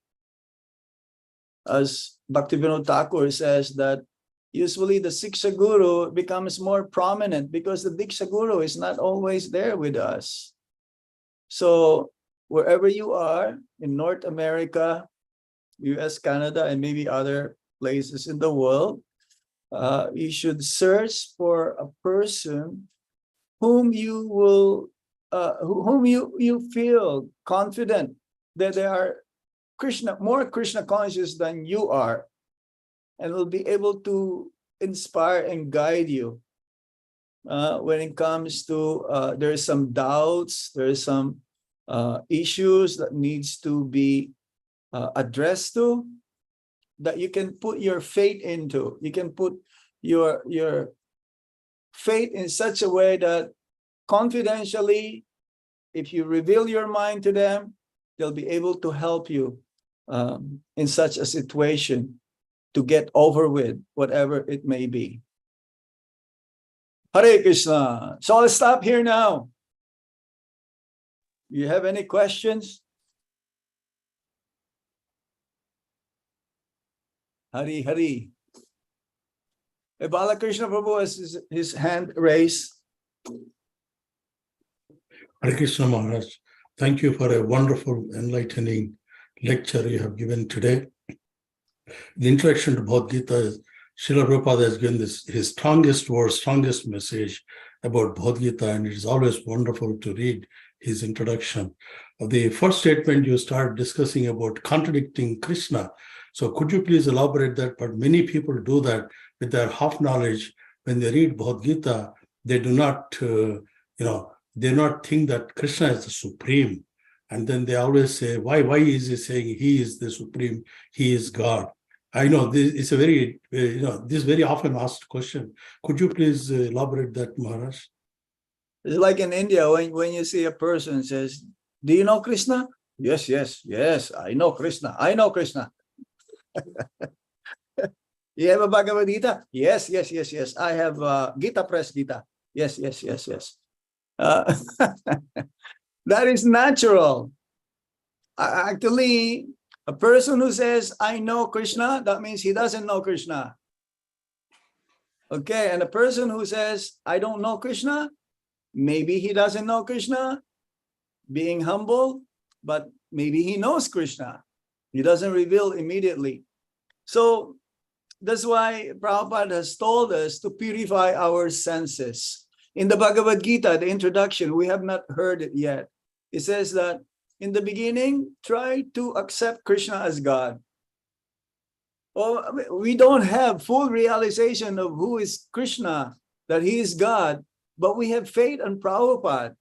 As Bhaktivinoda Thakur says that usually the Shiksha Guru becomes more prominent because the Diksha Guru is not always there with us. So wherever you are in North America, US, Canada, and maybe other places in the world, you should search for a person whom you will, whom you feel confident that they are more Krishna conscious than you are, and will be able to inspire and guide you when it comes to there's some doubts, there's some issues that needs to be addressed to, that you can put your faith into. You can put your faith in such a way that confidentially, if you reveal your mind to them, they'll be able to help you in such a situation to get over with whatever it may be. Hare Krishna. So I'll stop here now. You have any questions? Hari Hari. Balakrishna Prabhu has his hand raised. Hare Krishna Maharaj, thank you for a wonderful, enlightening lecture you have given today. The introduction to Bhagavad Gita is Srila Prabhupada has given this his strongest words, strongest message about Bhagavad Gita, and it is always wonderful to read his introduction. The first statement you start discussing about contradicting Krishna. So could you please elaborate that? But many people do that with their half knowledge. When they read Bhagavad Gita, they do not, they not think that Krishna is the supreme. And then they always say, why is he saying he is the supreme, he is God? I know this is a very, this very often asked question. Could you please elaborate that, Maharaj? It's like in India, when you see a person says, do you know Krishna? Yes, I know Krishna. I know Krishna. You have a Bhagavad Gita? Yes. I have Gita Press Gita. Yes. That is natural. Actually, a person who says, I know Krishna, that means he doesn't know Krishna. Okay, and a person who says, I don't know Krishna, maybe he doesn't know Krishna, being humble, but maybe he knows Krishna. He doesn't reveal immediately. So that's why Prabhupada has told us to purify our senses. In the Bhagavad Gita, the introduction, we have not heard it yet. It says that in the beginning, try to accept Krishna as God. We don't have full realization of who is Krishna, that he is God, but we have faith on Prabhupada.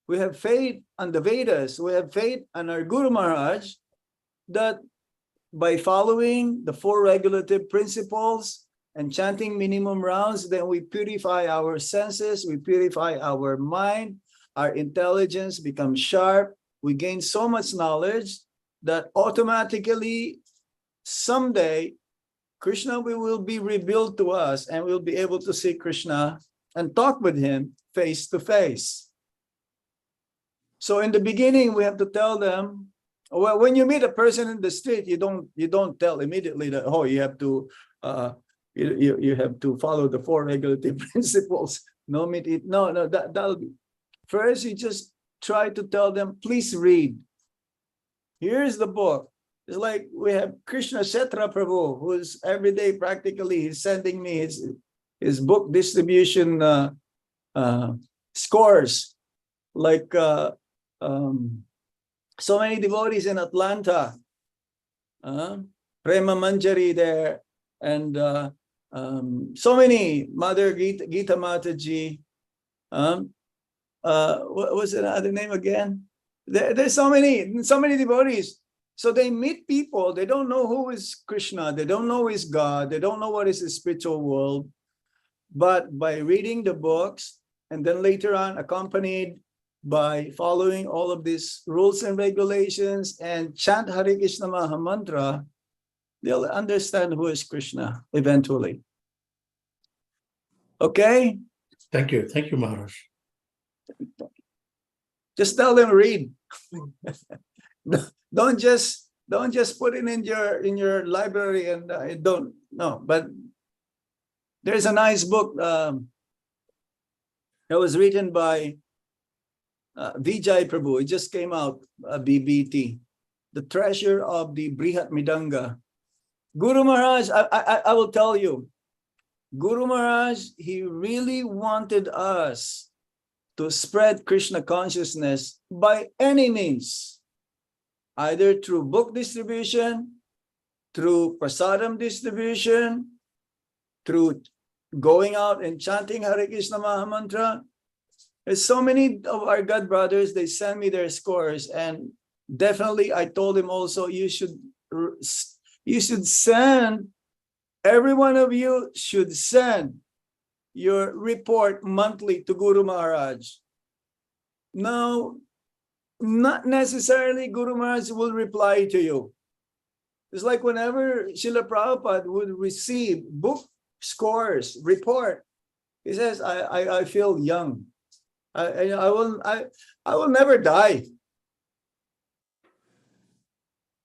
We have faith on the Vedas. We have faith on our Guru Maharaj that by following the 4 regulative principles and chanting minimum rounds, then we purify our senses, we purify our mind, our intelligence becomes sharp. We gain so much knowledge that automatically someday Krishna will be revealed to us, and we'll be able to see Krishna and talk with him face to face. So in the beginning, we have to tell them, well, when you meet a person in the street, you don't tell immediately that, oh, you have to you have to follow the 4 regulative principles. No, that'll be. First, you just try to tell them, please read. Here's the book. It's like we have Krishna Kshetra Prabhu, who's every day practically he's sending me his book distribution scores. Like so many devotees in Atlanta, Prema Manjari there, and So many, Mother Gita Mataji. What was the other name again? There's so many devotees. So they meet people, they don't know who is Krishna, they don't know who is God, they don't know what is the spiritual world. But by reading the books, and then later on accompanied by following all of these rules and regulations and chant Hare Krishna Maha Mantra, they'll understand who is Krishna eventually. Okay? Thank you. Thank you, Maharaj. Just tell them read. Don't just put it in your library and don't no. But there's a nice book that was written by Vijay Prabhu. It just came out, BBT, The Treasure of the Brihat Midanga. Guru Maharaj, I will tell you, Guru Maharaj, he really wanted us to spread Krishna consciousness by any means, either through book distribution, through prasadam distribution, through going out and chanting Hare Krishna Maha Mantra. There's so many of our God brothers, they send me their scores, and definitely I told him also, you should send, every one of you should send your report monthly to Guru Maharaj. Now, not necessarily Guru Maharaj will reply to you. It's like whenever Srila Prabhupada would receive book scores, report, he says, I feel young. I will never die.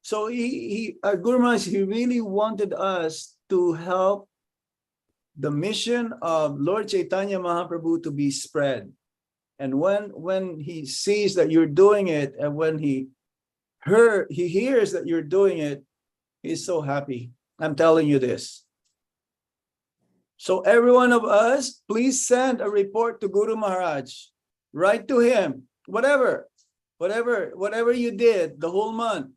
So Guru Maharaj, he really wanted us to help the mission of Lord Chaitanya Mahaprabhu to be spread. And when he sees that you're doing it, and when he hears that you're doing it, he's so happy. I'm telling you this. So every one of us, please send a report to Guru Maharaj. Write to him, whatever you did the whole month.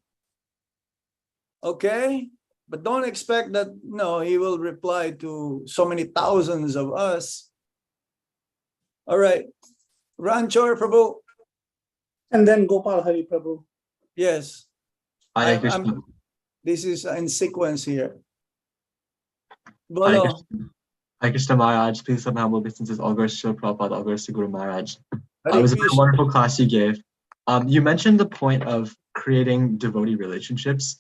Okay? But don't expect that, no, he will reply to so many thousands of us. All right. Ranchor Prabhu. And then Gopal Hari Prabhu. Yes. Hare Krishna. This is in sequence here. Hare Bolo. Krishna. Hare Krishna Maharaj, please some humble obeisances, all glories to Srila Prabhupada, all glories to Guru Maharaj. It was a very wonderful class you gave. You mentioned the point of creating devotee relationships.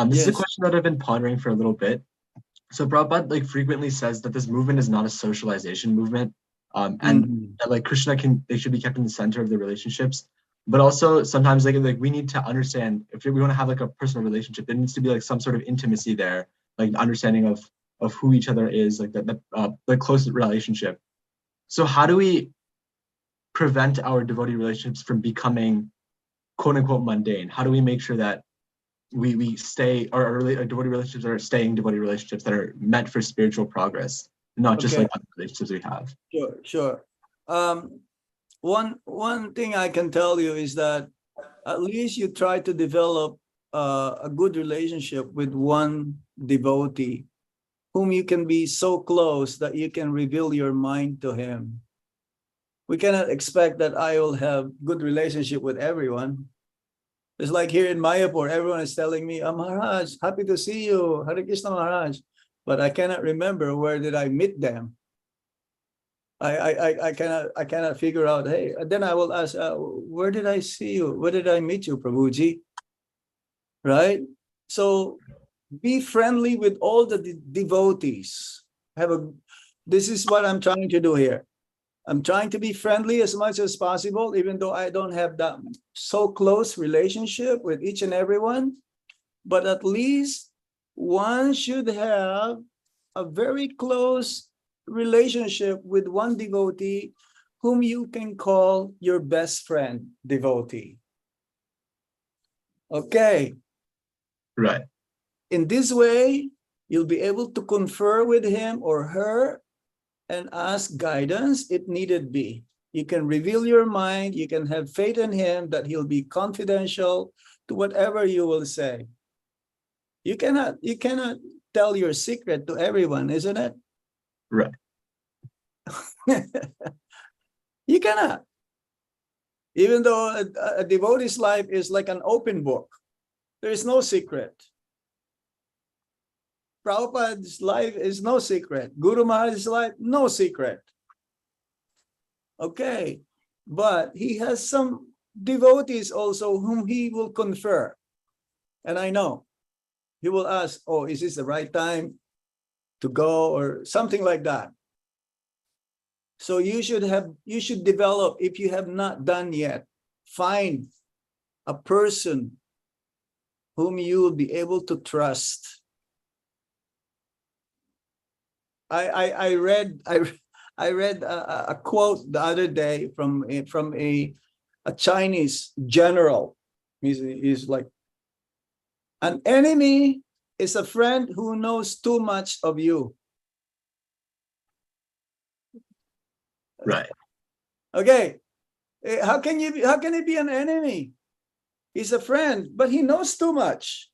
This is a question that I've been pondering for a little bit. So Prabhupada frequently says that this movement is not a socialization movement, and that Krishna they should be kept in the center of the relationships. But also sometimes we need to understand, if we want to have a personal relationship, there needs to be some sort of intimacy there, understanding of who each other is, the close relationship. So how do we prevent our devotee relationships from becoming quote unquote mundane? How do we make sure that we stay, our devotee relationships are staying devotee relationships that are meant for spiritual progress, not just other relationships we have? Sure. One thing I can tell you is that at least you try to develop a good relationship with one devotee whom you can be so close that you can reveal your mind to him. We cannot expect that I will have good relationship with everyone. It's like here in Mayapur, everyone is telling me, Maharaj, happy to see you, Hare Krishna Maharaj, but I cannot remember where did I meet them. I cannot figure out, hey, then I will ask, where did I see you? Where did I meet you, Prabhuji? Right? So be friendly with all the devotees. This is what I'm trying to do here. I'm trying to be friendly as much as possible, even though I don't have that so close relationship with each and everyone. But at least one should have a very close relationship with one devotee whom you can call your best friend devotee. Okay. Right. In this way, you'll be able to confer with him or her and ask guidance if needed be. You can reveal your mind, you can have faith in him that he'll be confidential to whatever you will say. You cannot tell your secret to everyone, isn't it? Right. You cannot. Even though a devotee's life is like an open book, there is no secret. Prabhupada's life is no secret. Guru Maharaj's life, no secret. Okay, but he has some devotees also whom he will confer. And I know he will ask, oh, is this the right time to go or something like that? So you should develop, if you have not done yet, find a person whom you will be able to trust. I read a quote the other day from a Chinese general. He's like, an enemy is a friend who knows too much of you. Right. Okay, how can he be an enemy? He's a friend, but he knows too much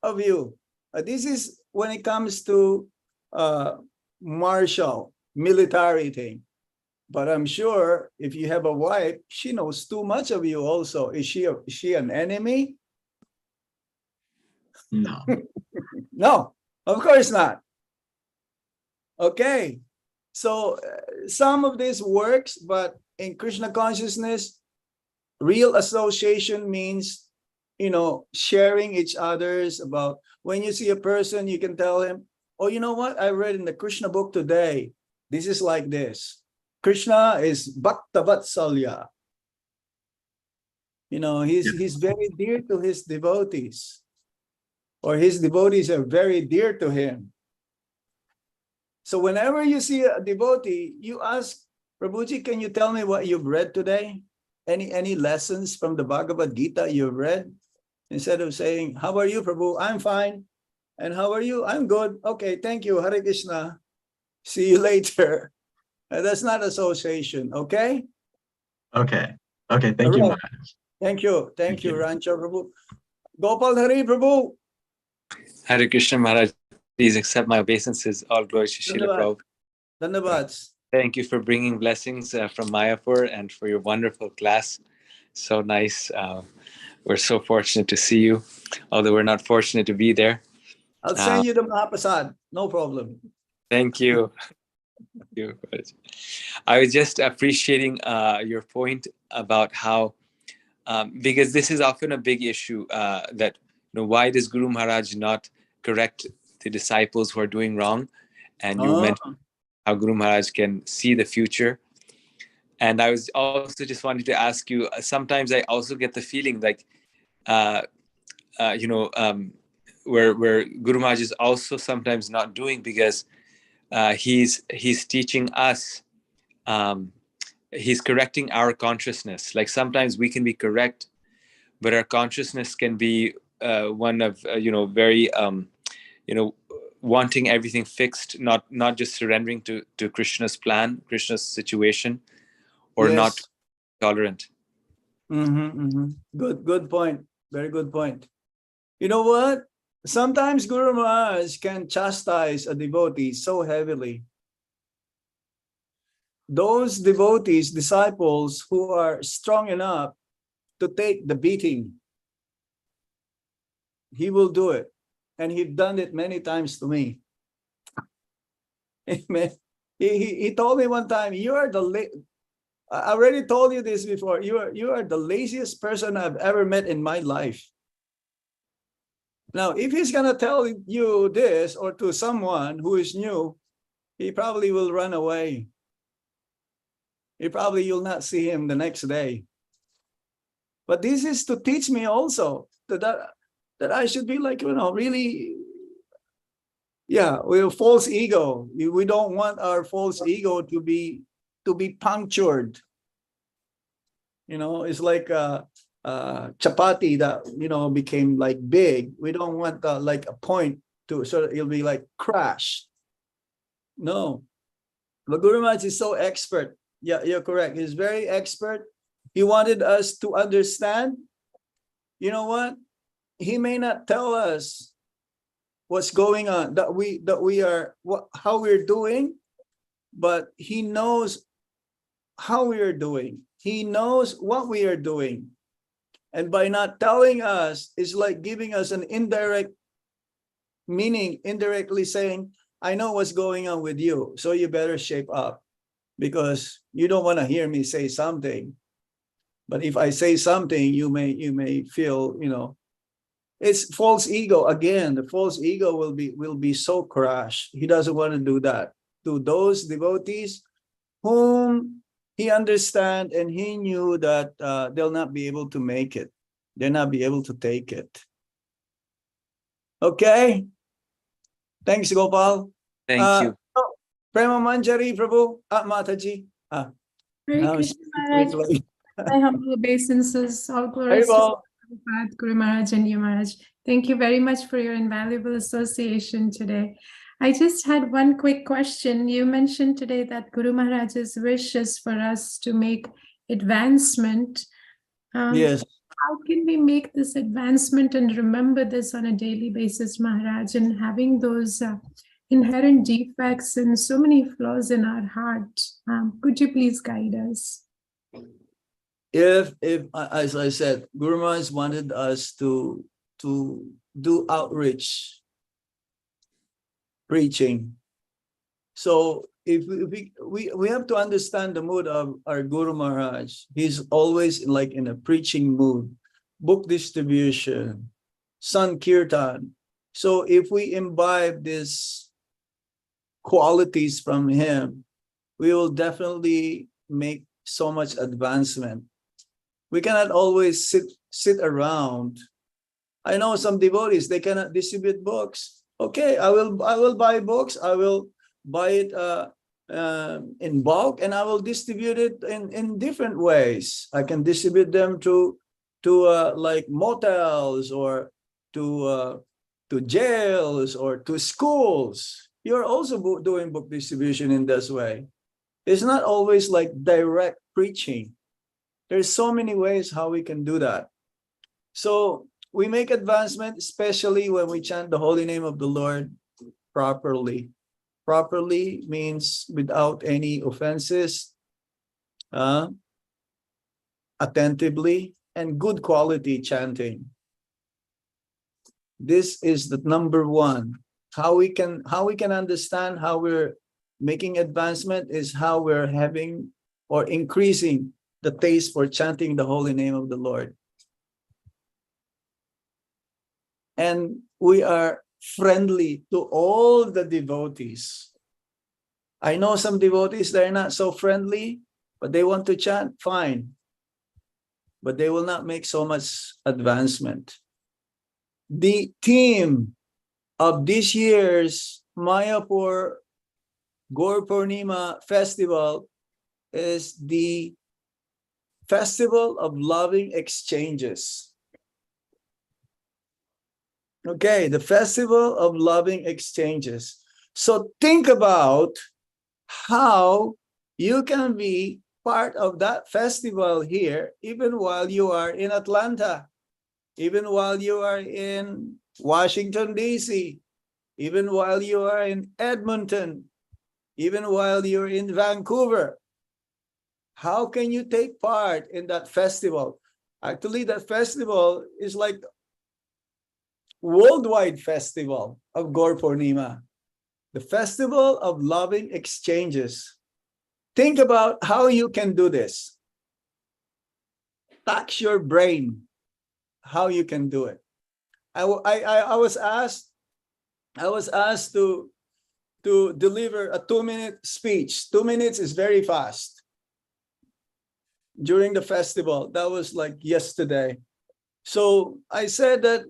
of you. This is when it comes to martial military thing. But I'm sure if you have a wife, she knows too much of you also. Is she an enemy? No. No, of course not. Okay, so some of this works, but in Krishna consciousness, real association means, sharing each other's about, when you see a person, you can tell him, oh, you know what? I read in the Krishna book today. This is like this. Krishna is Bhakta Vatsalya. He's very dear to his devotees, or his devotees are very dear to him. So whenever you see a devotee, you ask, Prabhuji, can you tell me what you've read today? Any lessons from the Bhagavad Gita you've read? Instead of saying, how are you, Prabhu? I'm fine. And how are you? I'm good. Okay, thank you. Hare Krishna. See you later. That's not association, okay? Okay. Okay. Thank you, Right. Maharaj. Thank you. Thank you, you. Rancho Prabhu. Gopal Hari Prabhu. Hare Krishna Maharaj, please accept my obeisances. All glory to Srila Dhanabad. Prabhupada. Dhanabad. Thank you for bringing blessings from Mayapur and for your wonderful class. So nice. We're so fortunate to see you, although we're not fortunate to be there. I'll send you the Mahaprasad. No problem. Thank you. Thank you. I was just appreciating your point about how, because this is often a big issue, that why does Guru Maharaj not correct the disciples who are doing wrong? And you mentioned how Guru Maharaj can see the future. And I was also just wanting to ask you, sometimes I also get the feeling like, where Guru Maharaj is also sometimes not doing, because he's teaching us, he's correcting our consciousness. Like sometimes we can be correct, but our consciousness can be one of, very, wanting everything fixed, not just surrendering to Krishna's plan, Krishna's situation, or Yes. not tolerant. Good point. Very good point. You know what? Sometimes Guru Maharaj can chastise a devotee so heavily. Those devotees, disciples who are strong enough to take the beating, he will do it. And he's done it many times to me. He told me one time, I already told you this before, you are the laziest person I've ever met in my life. Now, if he's gonna tell you this, or to someone who is new, he probably will run away. You'll not see him the next day. But this is to teach me also that I should be like, really, with a false ego. We don't want our false ego to be punctured. It's like chapati that became like big. We don't want like a point to, so it'll be like crashed. No, but Guru Maharaj is so expert. Yeah, you're correct. He's very expert. He wanted us to understand. You know what? He may not tell us what's going on, that we are how we're doing, but he knows how we are doing. He knows what we are doing. And by not telling us, it's like giving us an indirect meaning, indirectly saying, I know what's going on with you, so you better shape up, because you don't want to hear me say something. But if I say something, you may feel, it's false ego. Again, the false ego will be so crushed. He doesn't want to do that to those devotees whom he understand, and he knew that they'll not be able to make it. They'll not be able to take it. Okay. Thanks, Gopal. Thank you. Prema Manjari, Prabhu. Mataji. Hare Now Krishna it's Maharaj. late. My humble obeisances, all glories to Haribol. Prabhupada, Guru Maharaj and you Maharaj. Thank you very much for your invaluable association today. I just had one quick question. You mentioned today that Guru Maharaj's wish is for us to make advancement. Yes. How can we make this advancement and remember this on a daily basis, Maharaj, and having those inherent defects and so many flaws in our heart? Could you please guide us? If as I said, Guru Maharaj wanted us to do outreach preaching. So if we have to understand the mood of our Guru Maharaj. He's always like in a preaching mood, book distribution, Sankirtan. So if we imbibe these qualities from him, we will definitely make so much advancement. We cannot always sit around. I know some devotees, they cannot distribute books. Okay, I will buy books. I will buy it in bulk, and I will distribute it in different ways. I can distribute them to like motels, or to jails, or to schools. You're also doing book distribution in this way. It's not always like direct preaching. There's so many ways how we can do that. So we make advancement, especially when we chant the holy name of the Lord properly. Properly means without any offenses, attentively, and good quality chanting. This is the number one. How we can understand how we're making advancement is how we're having or increasing the taste for chanting the holy name of the Lord. And we are friendly to all the devotees. I know some devotees, they're not so friendly, but they want to chant, fine. But they will not make so much advancement. The theme of this year's Mayapur Gaur Purnima festival is the Festival of Loving Exchanges. Okay, the Festival of Loving Exchanges. So think about how you can be part of that festival here, even while you are in Atlanta, even while you are in Washington, D.C., even while you are in Edmonton, even while you're in Vancouver. How can you take part in that festival? Actually, that festival is like worldwide festival of Gaur Purnima, the Festival of Loving Exchanges. Think about how you can do this. Tax your brain how you can do it. I was asked to deliver a 2-minute speech. 2 minutes is very fast. During the festival, that was like yesterday. So I said that,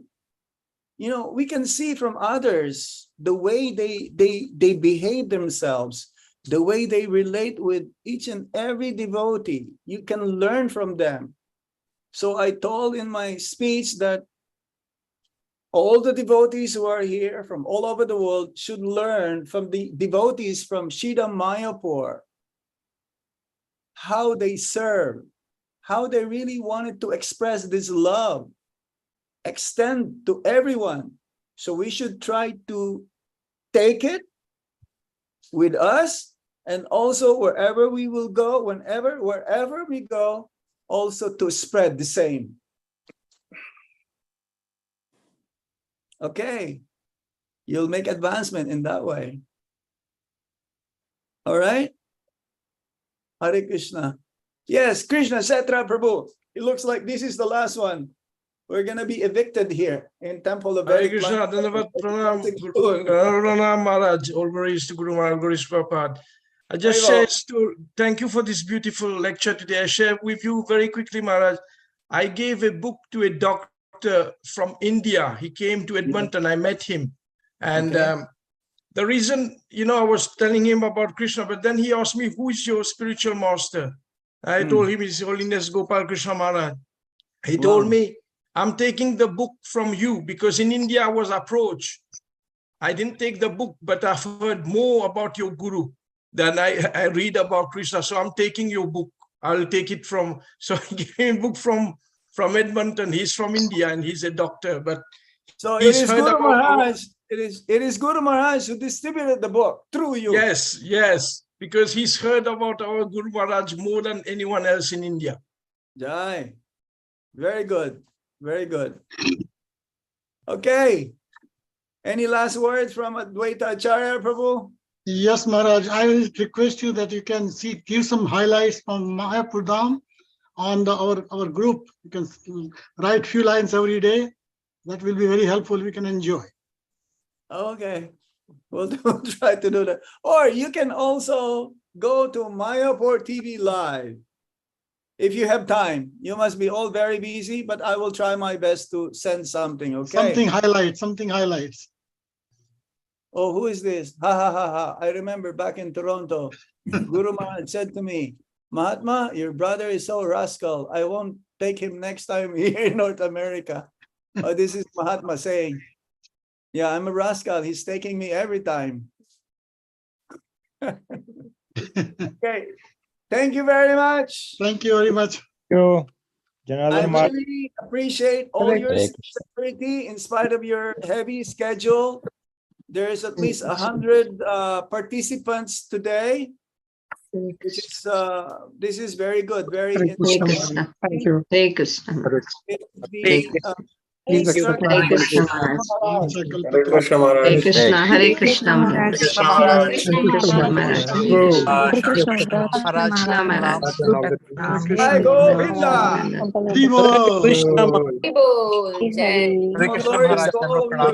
we can see from others the way they behave themselves, the way they relate with each and every devotee. You can learn from them. So I told in my speech that all the devotees who are here from all over the world should learn from the devotees from Shida Mayapur, how they serve, how they really wanted to express this love, extend to everyone. So we should try to take it with us and also wherever we will go, wherever we go, also to spread the same. Okay, you'll make advancement in that way. All right. Hare Krishna. Yes, Krishna Setra Prabhu. It looks like this is the last one. We're gonna be evicted here in Temple of Hare Vedic Krishna, Language. Dhanavad Pranam, Pranam Maharaj, all glories to Guru Maharaj, Guru Prabhupada. I just Very well. share to thank you for this beautiful lecture today. I share with you very quickly, Maharaj. I gave a book to a doctor from India. He came to Edmonton. I met him, and Okay. the reason, I was telling him about Krishna, but then he asked me, "Who is your spiritual master?" I told him His Holiness Gopal Krishna Maharaj. He told Wow. me, "I'm taking the book from you," because in India I was approached. I didn't take the book, but I've heard more about your guru than I read about Krishna. So I'm taking your book. I'll take it from. So he gave me a book from Edmonton. He's from India and he's a doctor. But So it he's is heard Guru about Maharaj. It is Guru Maharaj who distributed the book through you. yes, because he's heard about our Guru Maharaj more than anyone else in India. Jai. Very good. Very good. Okay. Any last words from Advaita Acharya Prabhu? Yes, Maharaj, I will request you that you can give some highlights from Mayapur Dham on our group. You can write few lines every day. That will be very helpful. We can enjoy. Okay. We'll try to do that. Or you can also go to Mayapur TV Live. If you have time, you must be all very busy, but I will try my best to send something, okay? Something highlights. Oh, who is this? Ha ha ha ha. I remember back in Toronto, Guru Maharaj said to me, "Mahatma, your brother is so rascal. I won't take him next time here in North America." Oh, this is Mahatma saying, "Yeah, I'm a rascal. He's taking me every time." Okay. Thank you very much. Thank you very much. You, I Janardhan Maharaj. really appreciate all your sincerity in spite of your heavy schedule. There's at least 100 participants today, which is this is very good. Very Hare Krishna. Thank you. Hare Krishna. Hare Krishna Maharaj. Hare Krishna Maharaj. Hare Krishna. Hare Krishna Maharaj. Hare Krishna Maharaj. Hare Krishna Maharaj. Jai Govinda. Divo. Jai. Glory to all of you.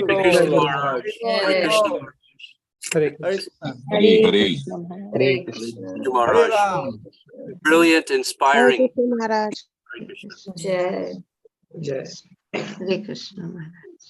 Hare Krishna. Hare Maharaj. Brilliant, inspiring. Jai. Hare Krishna Maharaj.